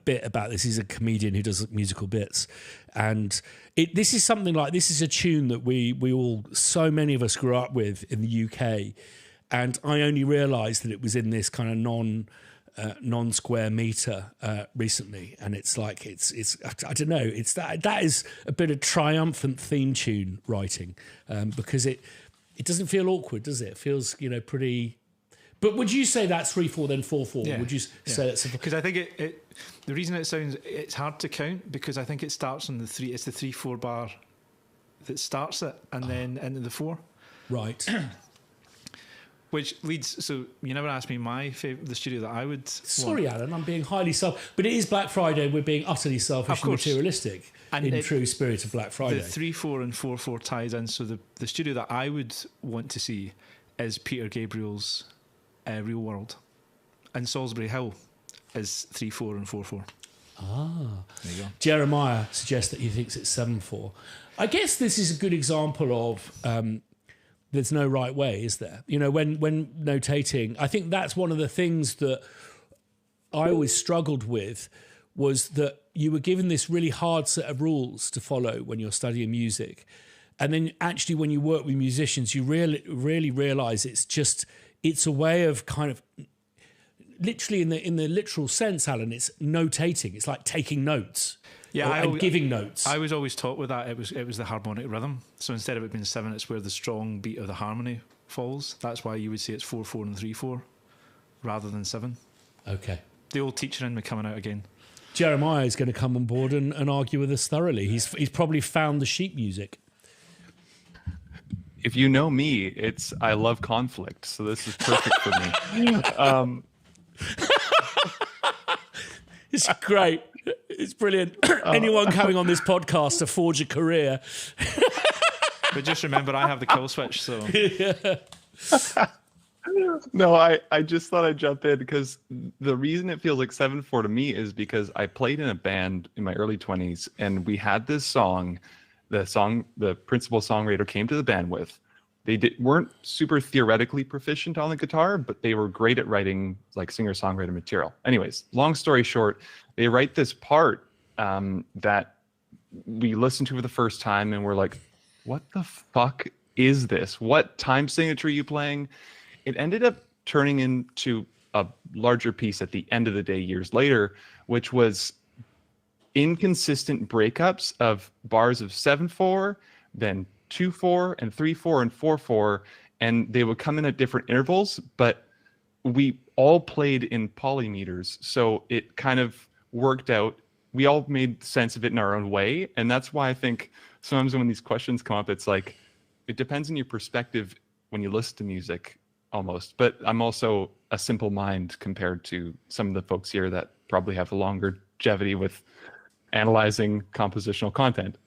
bit about this. He's a comedian who does musical bits, and this is something like this is a tune that we all, so many of us grew up with in the UK, and I only realised that it was in this kind of non-square meter recently, and it's like it's I don't know. It's that is a bit of triumphant theme tune writing because it doesn't feel awkward, does it? It feels pretty. But would you say that's 3/4 then 4/4? Yeah, Would you say that's because I think the reason it's hard to count because I think it starts on the 3/4 bar that starts it and then into the 4. Right. Which leads. So you never asked me the studio that I would. Sorry, Alan, I'm being highly but it is Black Friday. We're being utterly selfish and materialistic in true spirit of Black Friday. The 3/4 and 4/4 ties in. So the studio that I would want to see is Peter Gabriel's Real World, and Salisbury Hill is 3/4 and 4/4. Ah, there you go. Jeremiah suggests that he thinks it's 7/4. I guess this is a good example of there's no right way, is there? You know, when notating, I think that's one of the things that I always struggled with, was that you were given this really hard set of rules to follow when you're studying music. And then actually when you work with musicians, you really realise it's a way of kind of, literally in the literal sense, Alan, it's notating. It's like taking notes. Yeah, and giving notes. I was always taught with that it was the harmonic rhythm. So instead of it being 7, it's where the strong beat of the harmony falls. That's why you would say it's 4/4 and 3/4 rather than 7. Okay. The old teacher in me coming out again. Jeremiah is going to come on board and argue with us thoroughly. He's probably found the sheet music. If you know me, I love conflict, so this is perfect for me. It's great. It's brilliant. Anyone coming on this podcast to forge a career. But just remember, I have the kill switch, so... No, I just thought I'd jump in because the reason it feels like 7/4 to me is because I played in a band in my early 20s, and we had this song, the principal songwriter came to the band with. They weren't super theoretically proficient on the guitar, but they were great at writing like singer-songwriter material. Anyways, long story short, they write this part that we listened to for the first time, and we're like, what the fuck is this? What time signature are you playing? It ended up turning into a larger piece at the end of the day years later, which was inconsistent breakups of bars of 7/4, then 2/4 and 3/4 and 4/4, and they would come in at different intervals, but we all played in polymeters, so it kind of worked out. We all made sense of it in our own way, and that's why I think sometimes when these questions come up, it's like it depends on your perspective when you listen to music almost. But I'm also a simple mind compared to some of the folks here that probably have a longer longevity with analyzing compositional content.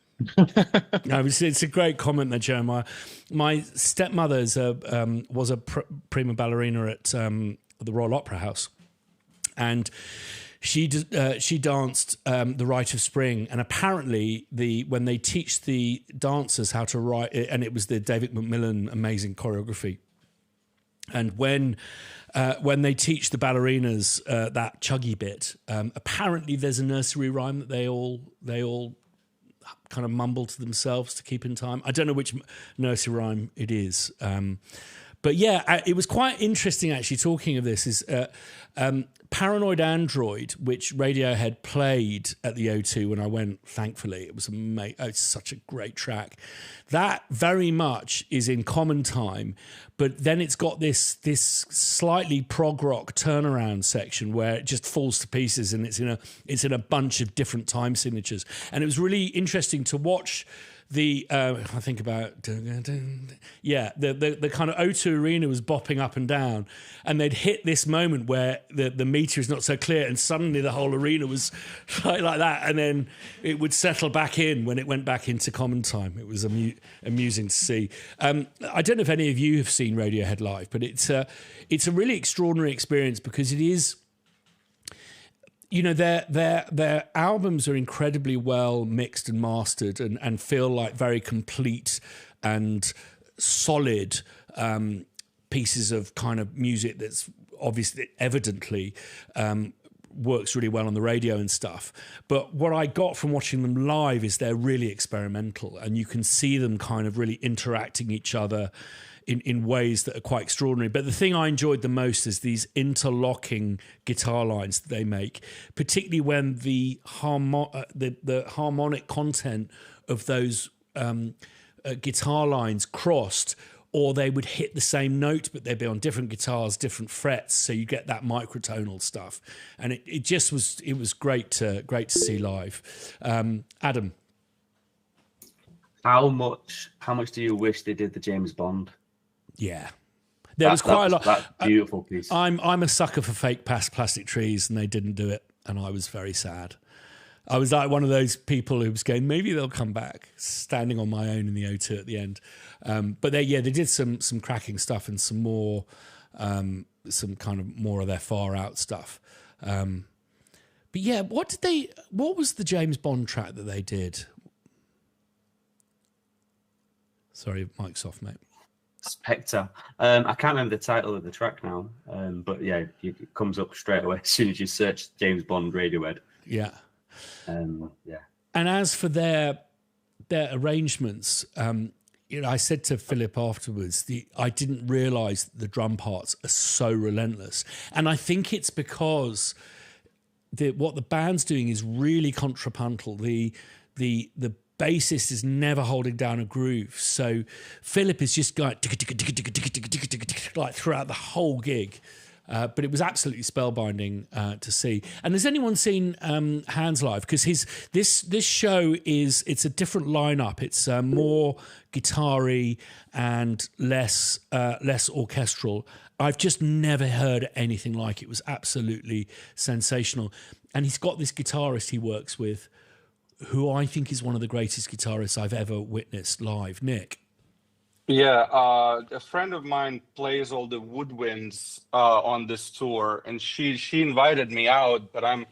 No, it's a great comment there, Jeremiah. My stepmother was a prima ballerina at the Royal Opera House, and she danced the Rite of Spring. And apparently, when they teach the dancers how to write, and it was the David Macmillan amazing choreography. And when they teach the ballerinas that chuggy bit, apparently there's a nursery rhyme that they all kind of mumble to themselves to keep in time. I don't know which nursery rhyme it is. But yeah, it was quite interesting actually talking of this is Paranoid Android, which Radiohead played at the O2 when I went, thankfully. It was amazing. Oh, it's such a great track. That very much is in common time, but then it's got this slightly prog rock turnaround section where it just falls to pieces, and it's in a bunch of different time signatures. And it was really interesting to watch the I think about the kind of O2 Arena was bopping up and down, and they'd hit this moment where the meter is not so clear, and suddenly the whole arena was like that, and then it would settle back in when it went back into common time. It was amusing to see. I don't know if any of you have seen Radiohead live, but it's a really extraordinary experience because it is. You know, their albums are incredibly well mixed and mastered and feel like very complete and solid pieces of kind of music that's obviously evidently works really well on the radio and stuff. But what I got from watching them live is they're really experimental, and you can see them kind of really interacting each other in ways that are quite extraordinary. But the thing I enjoyed the most is these interlocking guitar lines that they make, particularly when the harmonic content of those guitar lines crossed, or they would hit the same note, but they'd be on different guitars, different frets, so you get that microtonal stuff. And it just was great to see live. Adam. How much do you wish they did the James Bond? Yeah. There was quite a lot. That's a beautiful piece. I'm a sucker for fake plastic trees, and they didn't do it, and I was very sad. I was like one of those people who was going, maybe they'll come back, standing on my own in the O2 at the end. But they did some cracking stuff and some more, some kind of more of their far out stuff. But yeah, what was the James Bond track that they did? Sorry, mic's off, mate. Spectre. I can't remember the title of the track now, but yeah, it comes up straight away as soon as you search James Bond Radiohead. Yeah. Yeah. And as for their arrangements, I said to Philip afterwards, I didn't realise the drum parts are so relentless, and I think it's because what the band's doing is really contrapuntal. The bassist is never holding down a groove, so Philip is just going like throughout the whole gig. But it was absolutely spellbinding to see. And has anyone seen Hans live? Because this show it's a different lineup. It's more guitar-y and less orchestral. I've just never heard anything like it. It was absolutely sensational. And he's got this guitarist he works with, who I think is one of the greatest guitarists I've ever witnessed live. Nick. Yeah, a friend of mine plays all the woodwinds on this tour, and she invited me out, but I'm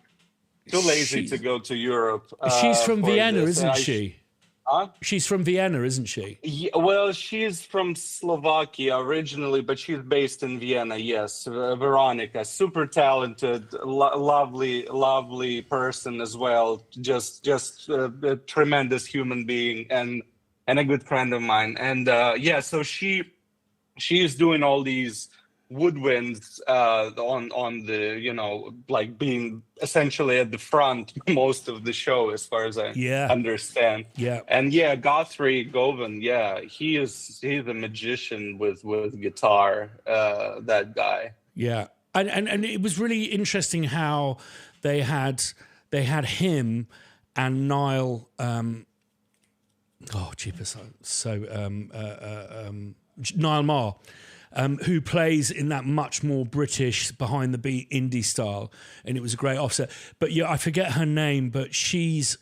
too lazy to go to Europe. She's from Vienna, this. isn't she? Huh? She's from Vienna, isn't she? Yeah, well, she's from Slovakia originally, but she's based in Vienna. Yes, Veronica, super talented, lovely person as well. Just a tremendous human being and a good friend of mine. And so she is doing all these woodwinds on the like being essentially at the front most of the show, as far as I understand. Yeah. And Guthrie Govan, he's a magician with guitar, that guy. Yeah. And it was really interesting how they had him and Niall Niall Maher, who plays in that much more British behind the beat indie style, and it was a great offset. But I forget her name, but she's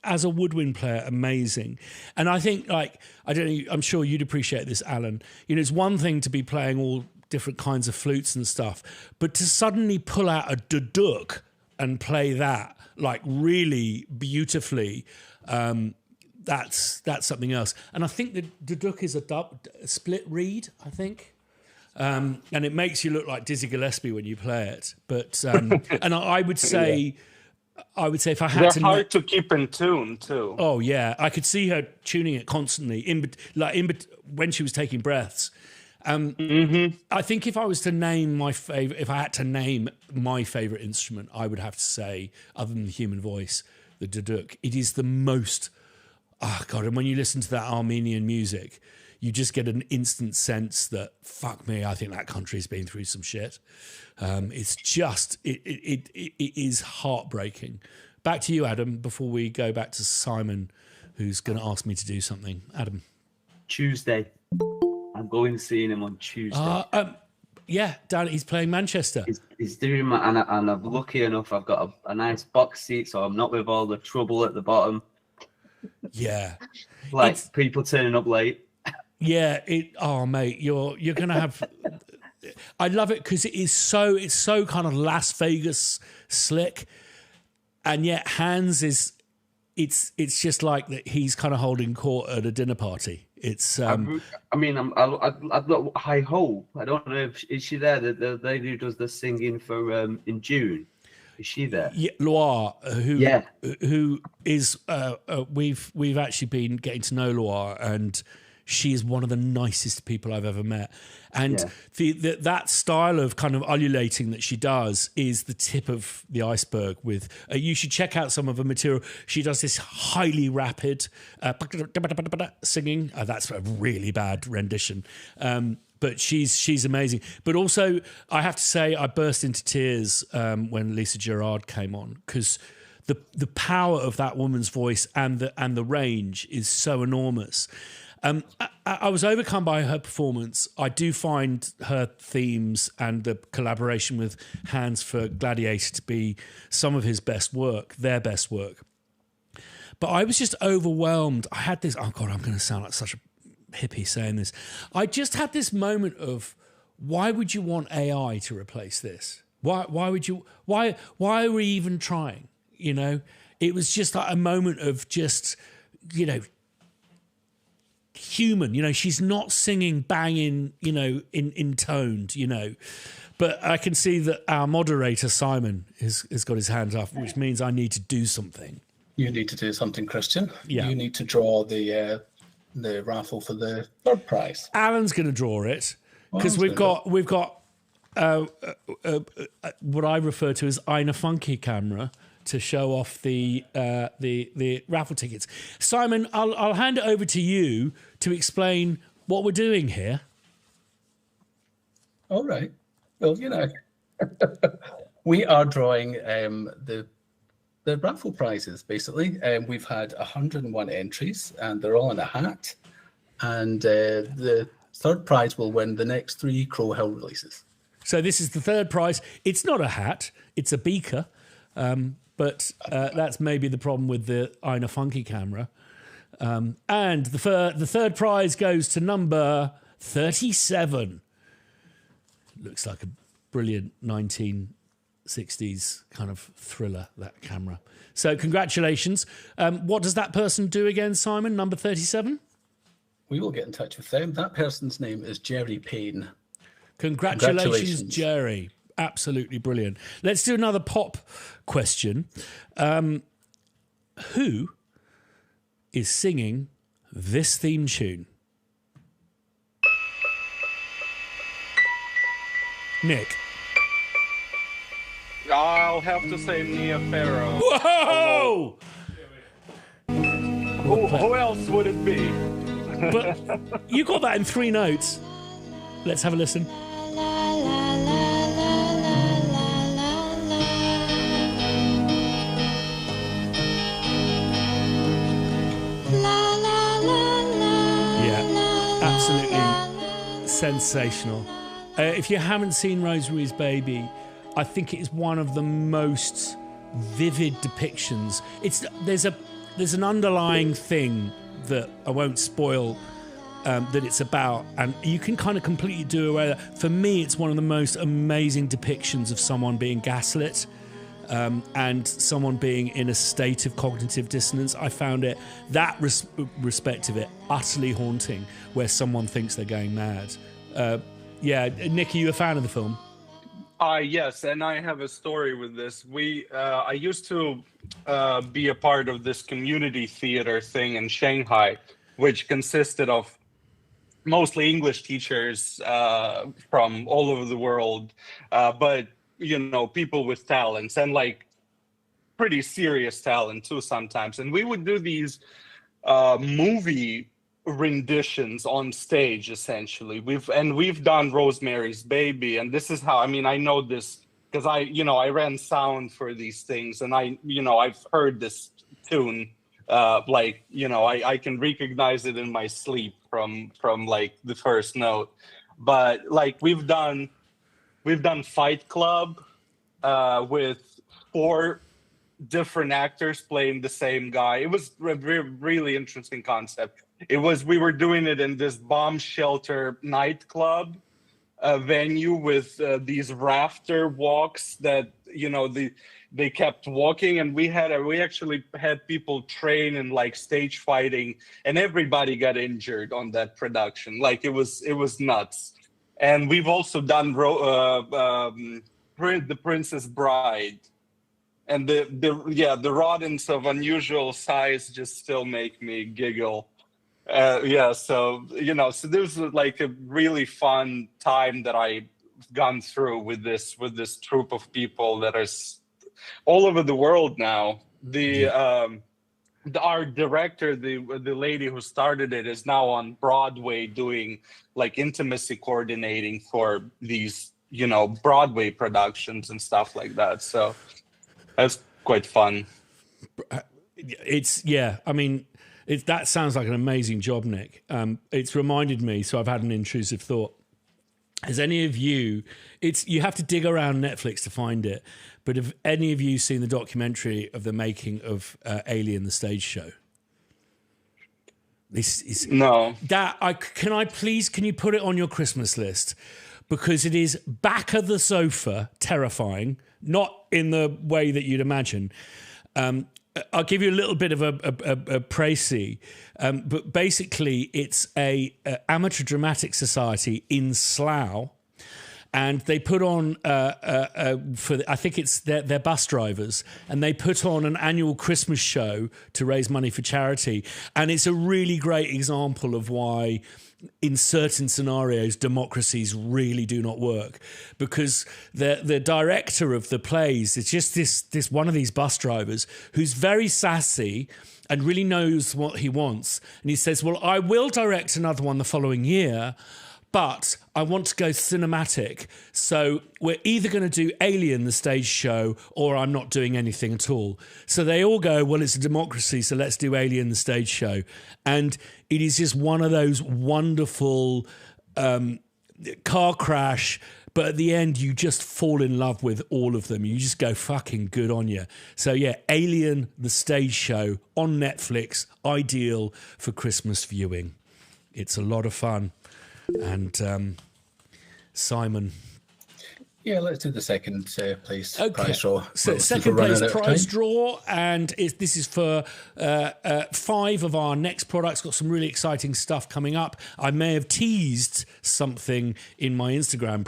as a woodwind player, amazing. And I think, like, I don't know, I'm sure you'd appreciate this, Alan. It's one thing to be playing all different kinds of flutes and stuff, but to suddenly pull out a duduk and play that like really beautifully. That's something else. And I think the duduk is a split reed, I think. And it makes you look like Dizzy Gillespie when you play it. But and I would say if I had they're hard to keep in tune too. Oh yeah, I could see her tuning it constantly when she was taking breaths. I think if I was to name if I had to name my favorite instrument, I would have to say, other than the human voice, the duduk. It is the most. Oh, God, and when you listen to that Armenian music, you just get an instant sense that, fuck me, I think that country's been through some shit. It's just, it is heartbreaking. Back to you, Adam, before we go back to Simon, who's going to ask me to do something. Adam. Tuesday. I'm going seeing him on Tuesday. Dan, he's playing Manchester. He's doing and I'm lucky enough, I've got a nice box seat, so I'm not with all the trouble at the bottom. Yeah, like people turning up late. Yeah, mate, you're gonna have. I love it because it's so kind of Las Vegas slick, and yet Hans is. It's just like that. He's kind of holding court at a dinner party. It's. I hope. I don't know if is she there. The lady who does the singing for in June. Is she there? Yeah, Loire, who is we've actually been getting to know Loire, and she is one of the nicest people I've ever met. And that style of kind of ululating that she does is the tip of the iceberg. With you should check out some of her material. She does this highly rapid singing. That's a really bad rendition. But she's amazing. But also, I have to say, I burst into tears when Lisa Gerrard came on, because the power of that woman's voice and the range is so enormous. I was overcome by her performance. I do find her themes and the collaboration with Hans for Gladiator to be some of his best work, their best work. But I was just overwhelmed. I had this, oh God, I'm going to sound like such a hippie saying this. I just had this moment of, why would you want AI to replace this? Why are we even trying? You know, it was just like a moment of just, you know, human, you know, she's not singing banging, you know, in toned, you know, but I can see that our moderator Simon has got his hand up, which means I need to do something. You need to do something, Christian. Yeah. You need to draw the raffle for the third prize. Alan's going to draw it because we've got what I refer to as Eine Funky camera to show off the raffle tickets. Simon, I'll hand it over to you to explain what we're doing here. All right. Well, you know, we are drawing the raffle prizes, basically. We've had 101 entries, and they're all in a hat. And the third prize will win the next 3 Crow Hill releases. So this is the third prize. It's not a hat, it's a beaker. But that's maybe the problem with the Eine Funky camera. And the third prize goes to number 37. Looks like a brilliant 1960s kind of thriller, that camera. So congratulations. What does that person do again, Simon, number 37? We will get in touch with them. That person's name is Jerry Payne. Congratulations, Jerry. Absolutely brilliant. Let's do another pop question. Who is singing this theme tune? Nick. I'll have to say Mia Farrow. Whoa! Who else would it be? But you got that in 3 notes. Let's have a listen. Absolutely sensational. If you haven't seen Rosemary's Baby, I think it is one of the most vivid depictions. There's an underlying thing that I won't spoil that it's about, and you can kind of completely do away with that. For me, it's one of the most amazing depictions of someone being gaslit. And someone being in a state of cognitive dissonance. I found it, that respect of it, utterly haunting, where someone thinks they're going mad. Yeah, Nick, are you a fan of the film? Yes, and I have a story with this. I used to be a part of this community theater thing in Shanghai, which consisted of mostly English teachers from all over the world, but you know, people with talents and like pretty serious talent too sometimes. And we would do these movie renditions on stage, essentially. We've done Rosemary's Baby, and this is how, I mean, I know this because I ran sound for these things, and I've heard this tune, I can recognize it in my sleep from like the first note. But like we've done Fight Club with 4 different actors playing the same guy. It was a really interesting concept. We were doing it in this bomb shelter nightclub venue with these rafter walks that, they kept walking, and we actually had people train in like stage fighting, and everybody got injured on that production. Like it was nuts. And we've also done The Princess Bride, and the rodents of unusual size just still make me giggle. So this was like a really fun time that I've gone through with this troupe of people that are all over the world now. Our director, the lady who started it, is now on Broadway doing like intimacy coordinating for these, Broadway productions and stuff like that. So that's quite fun. I mean, that sounds like an amazing job, Nick. It's reminded me, so I've had an intrusive thought. Has any of you, you have to dig around Netflix to find it, but have any of you seen the documentary of the making of Alien, the stage show? This is no. Can you put it on your Christmas list? Because it is back of the sofa, terrifying, not in the way that you'd imagine. I'll give you a little bit of a précis, but basically it's a amateur dramatic society in Slough, and they put on I think it's their bus drivers, and they put on an annual Christmas show to raise money for charity, and it's a really great example of why in certain scenarios democracies really do not work, because the director of the plays is just this one of these bus drivers who's very sassy and really knows what he wants, and he says, well, I will direct another one the following year, but I want to go cinematic. So we're either going to do Alien, the stage show, or I'm not doing anything at all. So they all go, well, it's a democracy, so let's do Alien, the stage show. And it is just one of those wonderful car crash, but at the end, you just fall in love with all of them. You just go, fucking good on you. So yeah, Alien, the stage show on Netflix, ideal for Christmas viewing. It's a lot of fun. And Simon. Yeah, let's do the second place So prize draw. second place prize draw, and this is for 5 of our next products. Got some really exciting stuff coming up. I may have teased something in my Instagram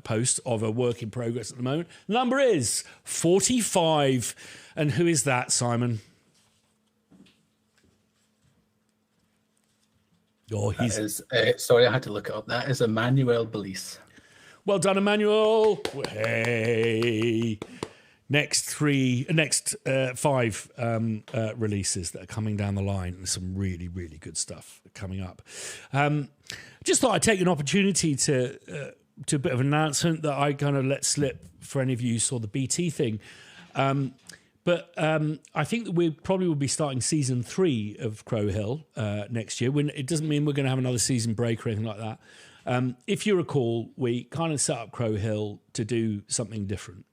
post of a work in progress at the moment. Number is 45. And who is that, Simon? Sorry, I had to look it up. That is Emmanuel Belize. Well done, Emmanuel. Hey. Next 5 releases that are coming down the line. There's some really, really good stuff coming up. Just thought I'd take an opportunity to a bit of an announcement that I kind of let slip for any of you who saw the BT thing. But I think that we probably will be starting season 3 of Crow Hill next year. It doesn't mean we're going to have another season break or anything like that. If you recall, we kind of set up Crow Hill to do something different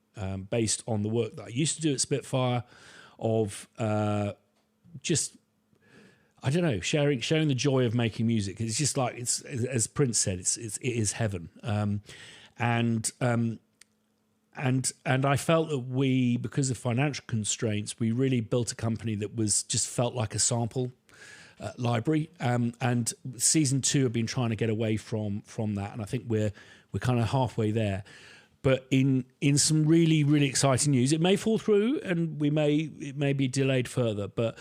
based on the work that I used to do at Spitfire of just, I don't know, sharing the joy of making music. It's just like, it's as Prince said, it is heaven. And I felt that we, because of financial constraints, we really built a company that was just felt like a sample library. And season 2 have been trying to get away from that, and I think we're kind of halfway there. But in some really, really exciting news, it may fall through, and it may be delayed further. But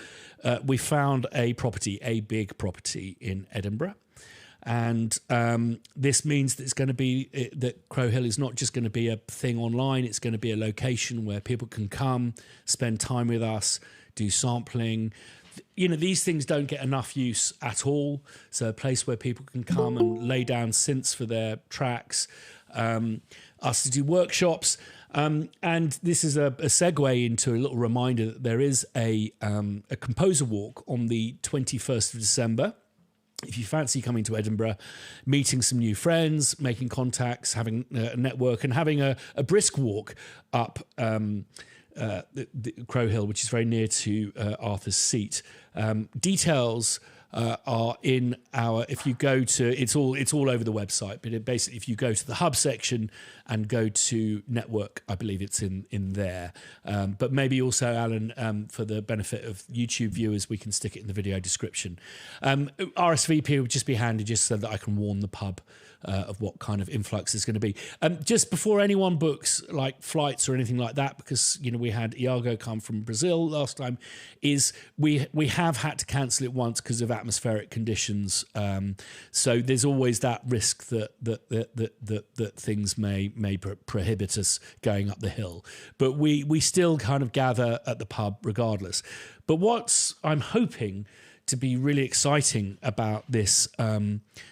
we found a big property in Edinburgh. And this means that it's going to be that Crow Hill is not just going to be a thing online. It's going to be a location where people can come, spend time with us, do sampling. You know, these things don't get enough use at all. So a place where people can come and lay down synths for their tracks, us to do workshops. And this is a segue into a little reminder that there is a composer walk on the 21st of December. If you fancy coming to Edinburgh, meeting some new friends, making contacts, having a network, and having a brisk walk up the Crow Hill, which is very near to Arthur's Seat. Details are in our. If you go to, it's all over the website. But basically, if you go to the hub section and go to network, I believe it's in there. But maybe also, Alan, for the benefit of YouTube viewers, we can stick it in the video description. RSVP would just be handy, just so that I can warn the pub of what kind of influx is going to be. Just before anyone books like flights or anything like that, because we had Iago come from Brazil last time, is we have had to cancel it once because of atmospheric conditions. So there's always that risk that things may prohibit us going up the hill. But we still kind of gather at the pub regardless. But what I'm hoping to be really exciting about this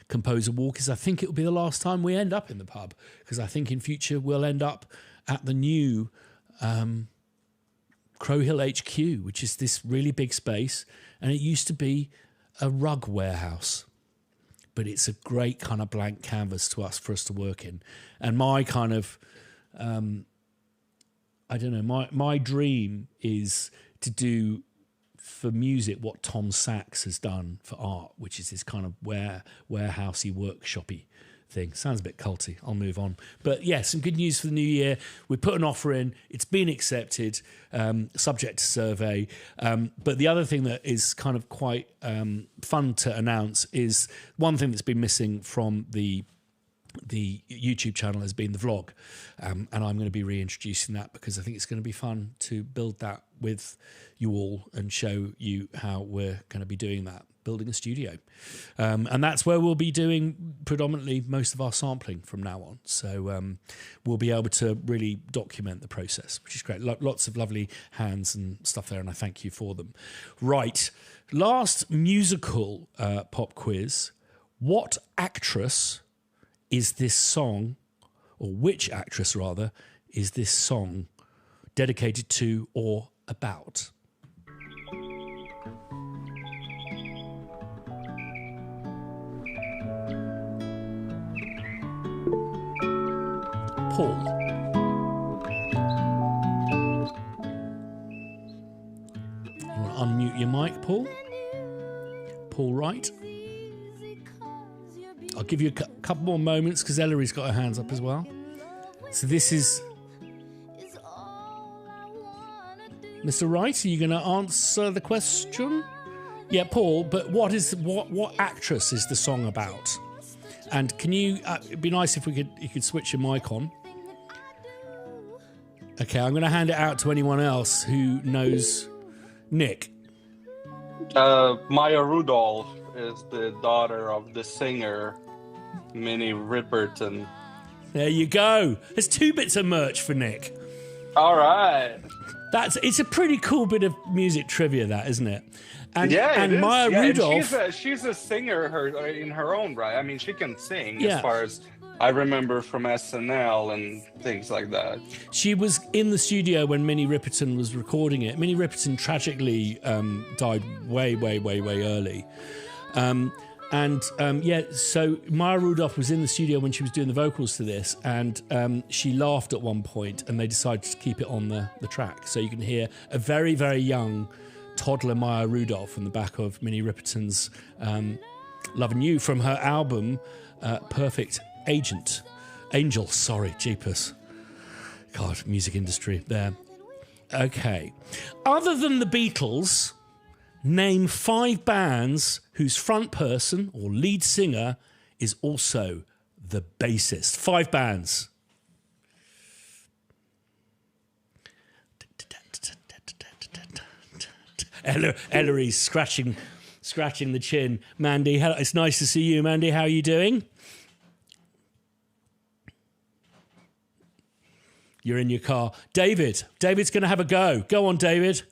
composer walk is I think it will be the last time we end up in the pub, because I think in future we'll end up at the new Crow Hill HQ, which is this really big space, and it used to be a rug warehouse. But it's a great kind of blank canvas for us to work in. And my kind of, I don't know, my dream is to do for music what Tom Sachs has done for art, which is this kind of warehousey, workshopy thing. Sounds a bit culty. I'll move on. But yeah, some good news for the new year. We put an offer in. It's been accepted, subject to survey. But the other thing that is kind of quite fun to announce is one thing that's been missing from the YouTube channel has been the vlog. And I'm going to be reintroducing that because I think it's going to be fun to build that with you all and show you how we're going to be doing that, building a studio. And that's where we'll be doing predominantly most of our sampling from now on. So we'll be able to really document the process, which is great. Lots of lovely hands and stuff there, and I thank you for them. Right, last musical pop quiz. What actress is this song, or which actress rather, is this song dedicated to or about? Paul. You want to unmute your mic, Paul? Paul Wright. I'll give you a couple more moments because Ellery's got her hands up as well. So this is... Mr. Wright, are you going to answer the question? Yeah, Paul, but what actress is the song about? And can you... it'd be nice if you could switch your mic on. Okay, I'm going to hand it out to anyone else who knows. Nick. Maya Rudolph is the daughter of the singer Minnie Riperton. There you go. There's 2 bits of merch for Nick. All right. It's a pretty cool bit of music trivia, that, isn't it? And, yeah, and Maya Rudolph. And she's a singer in her own right. I mean, she can sing Yeah. as far as I remember from SNL and things like that. She was in the studio when Minnie Riperton was recording it. Minnie Riperton tragically died way early. So Maya Rudolph was in the studio when she was doing the vocals to this, and she laughed at one point, and they decided to keep it on the track. So you can hear a very, very young toddler Maya Rudolph in the back of Minnie Riperton's Lovin' You from her album Perfect Angel, sorry, jeepers. God, music industry there. Okay. Other than the Beatles, name 5 bands whose front person or lead singer is also the bassist. 5 bands. Ellery's scratching the chin. Mandy, it's nice to see you. Mandy, how are you doing? You're in your car. David's going to have a go. Go on, David.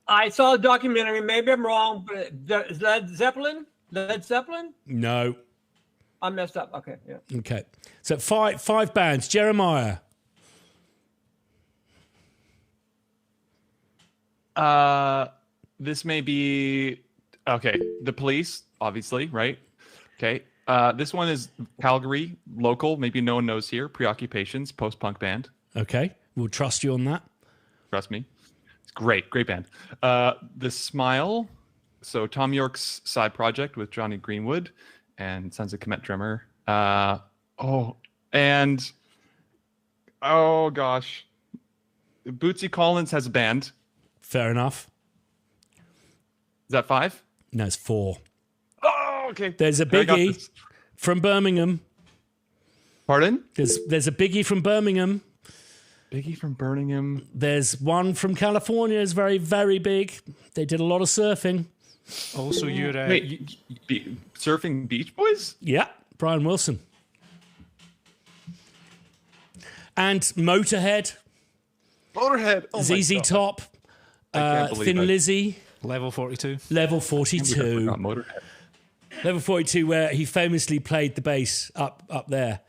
I saw a documentary. Maybe I'm wrong, but is Led Zeppelin? Led Zeppelin? No. I messed up. Okay, yeah. Okay. So five bands. Jeremiah. This may be... Okay, The Police, obviously, right? Okay. This one is Calgary, local. Maybe no one knows here. Preoccupations, post-punk band. Okay. We'll trust you on that. Trust me. It's great band. The Smile, so Tom York's side project with Johnny Greenwood and Sons of Kemet drummer. Bootsy Collins has a band. Fair enough. Is that 5? No, it's 4. Oh, okay. There's a biggie from Birmingham. Pardon? There's a biggie from Birmingham. Biggie from Birmingham. There's one from California. It's very, very big. They did a lot of surfing. Also, you're... Surfing Beach Boys? Yeah, Brian Wilson. And Motorhead. Oh ZZ Top. Thin Lizzy. Level 42. Level 42. Motorhead. Level 42, where he famously played the bass up there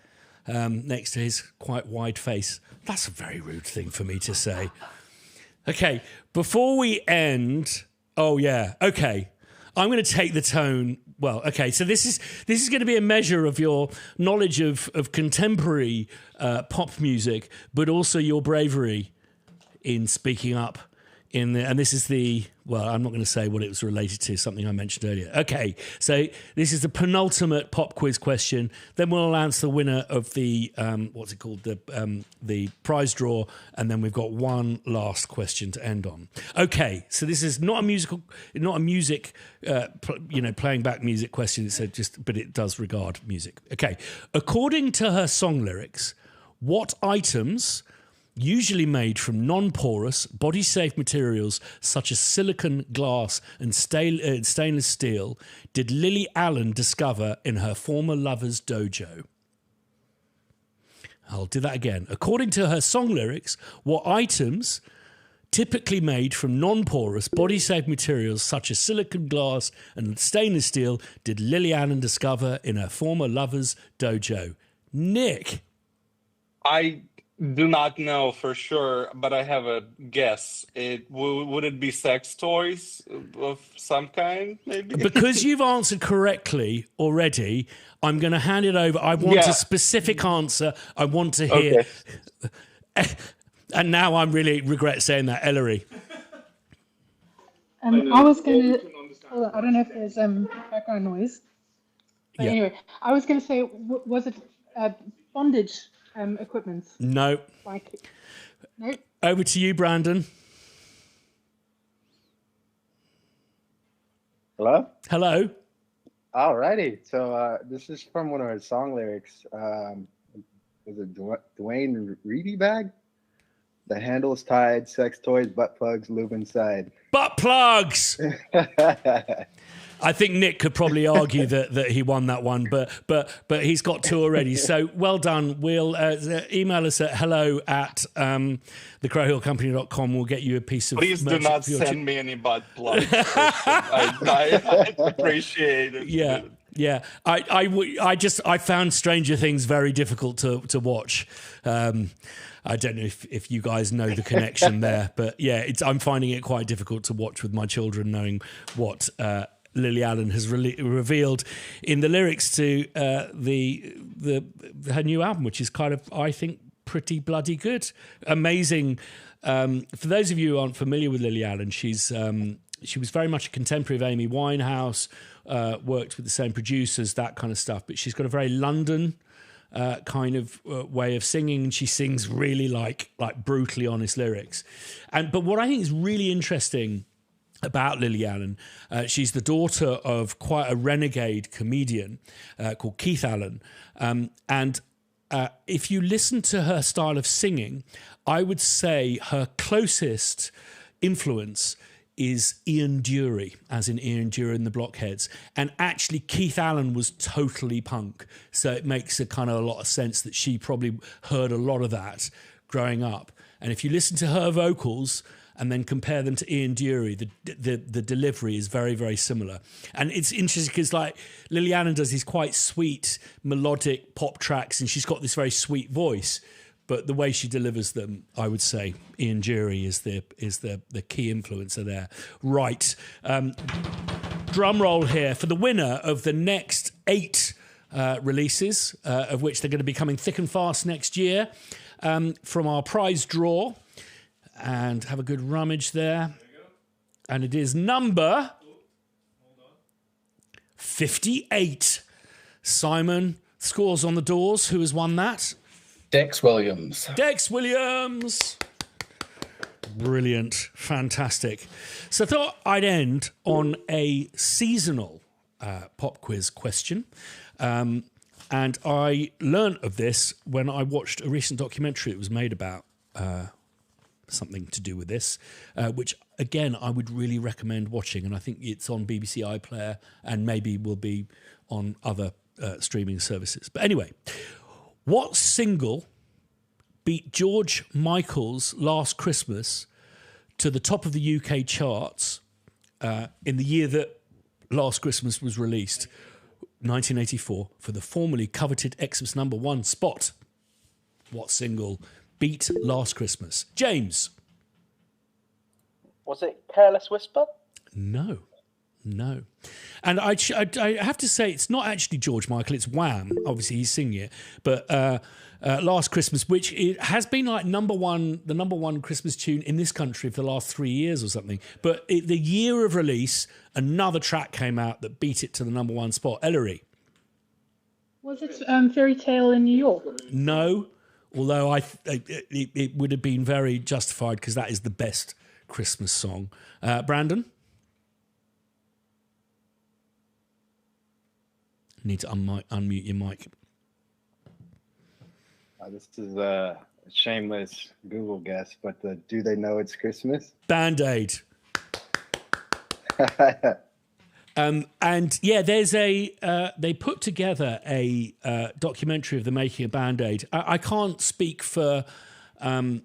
next to his quite wide face. That's a very rude thing for me to say. Okay, before we end, oh yeah, okay. I'm going to take the tone. Well, okay, so this is going to be a measure of your knowledge of contemporary pop music, but also your bravery in speaking up. And this is I'm not going to say what it was related to, something I mentioned earlier. Okay, so this is the penultimate pop quiz question. Then we'll announce the winner of the, the prize draw, and then we've got one last question to end on. Okay, so this is not a music, playing back music question, but it does regard music. Okay, according to her song lyrics, what items, usually made from non-porous, body-safe materials such as silicon, glass and stainless steel, did Lily Allen discover in her former lover's dojo? I'll do that again. According to her song lyrics, what items, typically made from non-porous, body-safe materials such as silicon, glass and stainless steel, did Lily Allen discover in her former lover's dojo? Nick? I do not know for sure, but I have a guess. Would it be sex toys of some kind, maybe? Because you've answered correctly already, I'm going to hand it over. I want a specific answer. I want to hear. Okay. And now I really regret saying that, Ellery. I was going to. I don't know if there's background noise. But anyway, I was going to say, was it bondage equipment? No. No. Over to you, Brandon. Hello? Hello. Alrighty. So this is from one of her song lyrics. Was it Dwayne Reedy bag? The handle's tied, sex toys, butt plugs, lube inside. Butt plugs! I think Nick could probably argue that he won that one, but he's got two already. So well done. We'll email us at hello@thecrowhillcompany.com. We'll get you a piece of. Please do not send me any butt plugs. I appreciate it. Yeah. I found Stranger Things very difficult to watch. I don't know if you guys know the connection there, but yeah, I'm finding it quite difficult to watch with my children, knowing what Lily Allen has revealed in the lyrics to her new album, which is kind of, I think, pretty bloody good. Amazing. For those of you who aren't familiar with Lily Allen, she was very much a contemporary of Amy Winehouse, worked with the same producers, that kind of stuff. But she's got a very London kind of way of singing, and she sings really like brutally honest lyrics. But what I think is really interesting about Lily Allen, she's the daughter of quite a renegade comedian called Keith Allen, and if you listen to her style of singing, I would say her closest influence is Ian Dury, as in Ian Dury and the Blockheads. And actually Keith Allen was totally punk, so it makes a lot of sense that she probably heard a lot of that growing up. And if you listen to her vocals and then compare them to Ian Dury, the delivery is very, very similar. And it's interesting because Lily Allen does these quite sweet melodic pop tracks, and she's got this very sweet voice. But the way she delivers them, I would say Ian Dury is the key influencer there. Right. Drum roll here for the winner of the next 8 releases, of which they're going to be coming thick and fast next year, from our prize draw. And have a good rummage there. And it is number 58. Simon, scores on the doors. Who has won that? Dex Williams. Dex Williams. Brilliant. Fantastic. So I thought I'd end on a seasonal pop quiz question. And I learnt of this when I watched a recent documentary that was made about something to do with this, which, again, I would really recommend watching. And I think it's on BBC iPlayer and maybe will be on other streaming services. But anyway, what single beat George Michael's Last Christmas to the top of the UK charts in the year that Last Christmas was released, 1984, for the formerly coveted Xmas #1 spot? What single beat Last Christmas? James. Was it Careless Whisper? No. And I have to say, it's not actually George Michael, it's Wham. Obviously, he's singing it. But Last Christmas, which it has been like the number one Christmas tune in this country for the last 3 years or something. But the year of release, another track came out that beat it to the number one spot. Ellery. Was it Fairy Tale in New York? No, although it would have been very justified because that is the best Christmas song. Brandon? Need to unmute your mic. This is a shameless Google guess, but do they know it's Christmas? Band-Aid. And yeah, there's they put together a documentary of the making of Band-Aid. I can't speak for our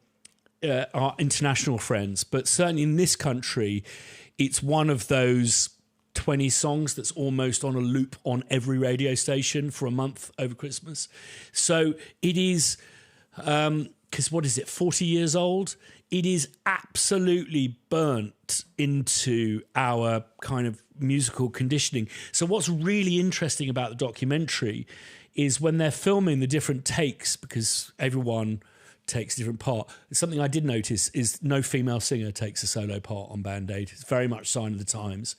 international friends, but certainly in this country, it's one of those 20 songs that's almost on a loop on every radio station for a month over Christmas. So it is, because what is it, 40 years old? It is absolutely burnt into our kind of musical conditioning. So what's really interesting about the documentary is when they're filming the different takes, because everyone takes a different part. Something I did notice is no female singer takes a solo part on Band-Aid. It's very much sign of the times.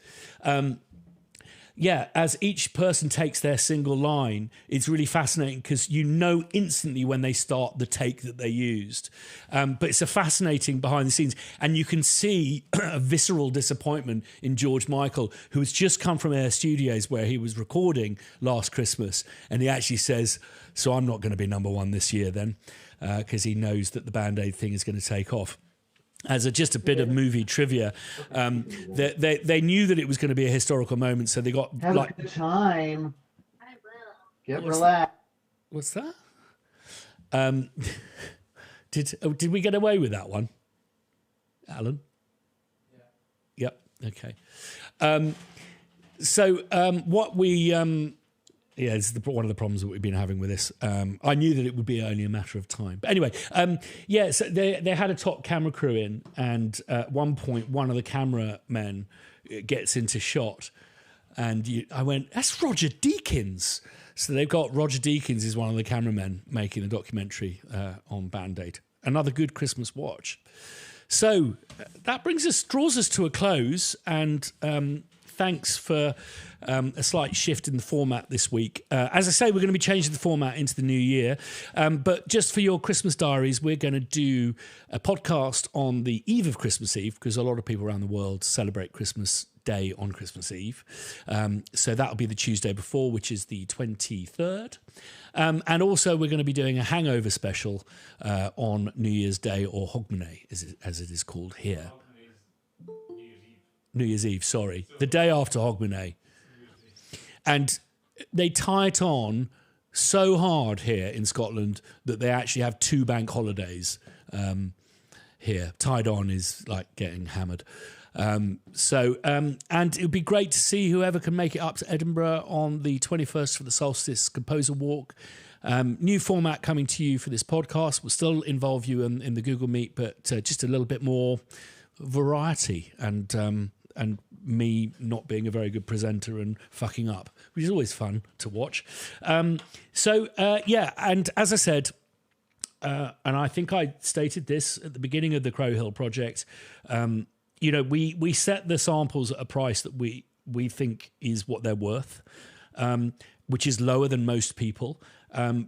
As each person takes their single line, it's really fascinating because you know instantly when they start the take that they used. But it's a fascinating behind the scenes. And you can see a visceral disappointment in George Michael, who has just come from Air Studios where he was recording Last Christmas. And he actually says, so I'm not going to be number one this year then, because he knows that the Band-Aid thing is going to take off. As just a bit of movie trivia, they knew that it was going to be a historical moment, so they got Have a good time. I will. Get relaxed. What's that? Did we get away with that one, Alan? Yeah. Yep. Okay. What we it's one of the problems that we've been having with this. I knew that it would be only a matter of time. But anyway, so they had a top camera crew in, and at one point, one of the cameramen gets into shot, and I went, that's Roger Deakins. So they've got Roger Deakins is one of the cameramen making a documentary on Band-Aid. Another good Christmas watch. So that draws us to a close, and thanks for a slight shift in the format this week. As I say, we're going to be changing the format into the new year. But just for your Christmas diaries, we're going to do a podcast on the eve of Christmas Eve, because a lot of people around the world celebrate Christmas Day on Christmas Eve. So that'll be the Tuesday before, which is the 23rd. And also we're going to be doing a hangover special on New Year's Day, or Hogmanay, as it is called here. New Year's Eve, sorry. The day after Hogmanay. And they tie it on so hard here in Scotland that they actually have 2 bank holidays here. Tied on is like getting hammered. And it would be great to see whoever can make it up to Edinburgh on the 21st for the Solstice Composer Walk. New format coming to you for this podcast. We'll still involve you in the Google Meet, but just a little bit more variety and me not being a very good presenter and fucking up, which is always fun to watch. And as I said, and I think I stated this at the beginning of the Crow Hill project, we set the samples at a price that we think is what they're worth, which is lower than most people,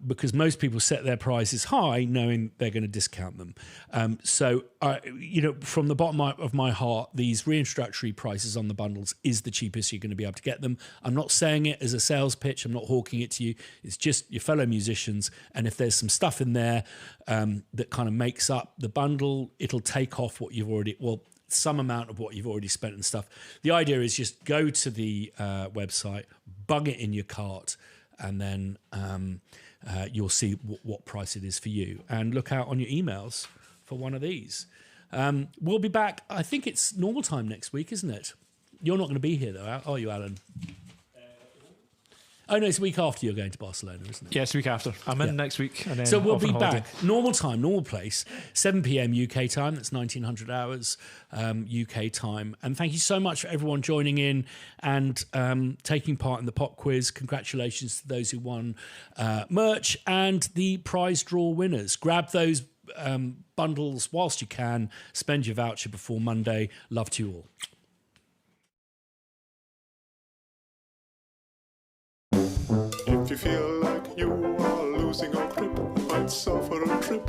because most people set their prices high knowing they're going to discount them. From the bottom of my heart, these reintroductory prices on the bundles is the cheapest you're going to be able to get them. I'm not saying it as a sales pitch. I'm not hawking it to you. It's just your fellow musicians. And if there's some stuff in there that kind of makes up the bundle, it'll take off what you've already... some amount of what you've already spent and stuff. The idea is just go to the website, bung it in your cart, and then you'll see what price it is for you. And look out on your emails for one of these. We'll be back. I think it's normal time next week, isn't it? You're not going to be here, though, are you, Alan? Oh no, it's the week after you're going to Barcelona, isn't it? Yes, week after. I'm in next week. And then So we'll off be on holiday. back. Normal time, normal place, 7 p.m. UK time. That's 1900 hours UK time. And thank you so much for everyone joining in and taking part in the pop quiz. Congratulations to those who won merch and the prize draw winners. Grab those bundles whilst you can. Spend your voucher before Monday. Love to you all. If you feel like you are losing your grip, might suffer a trip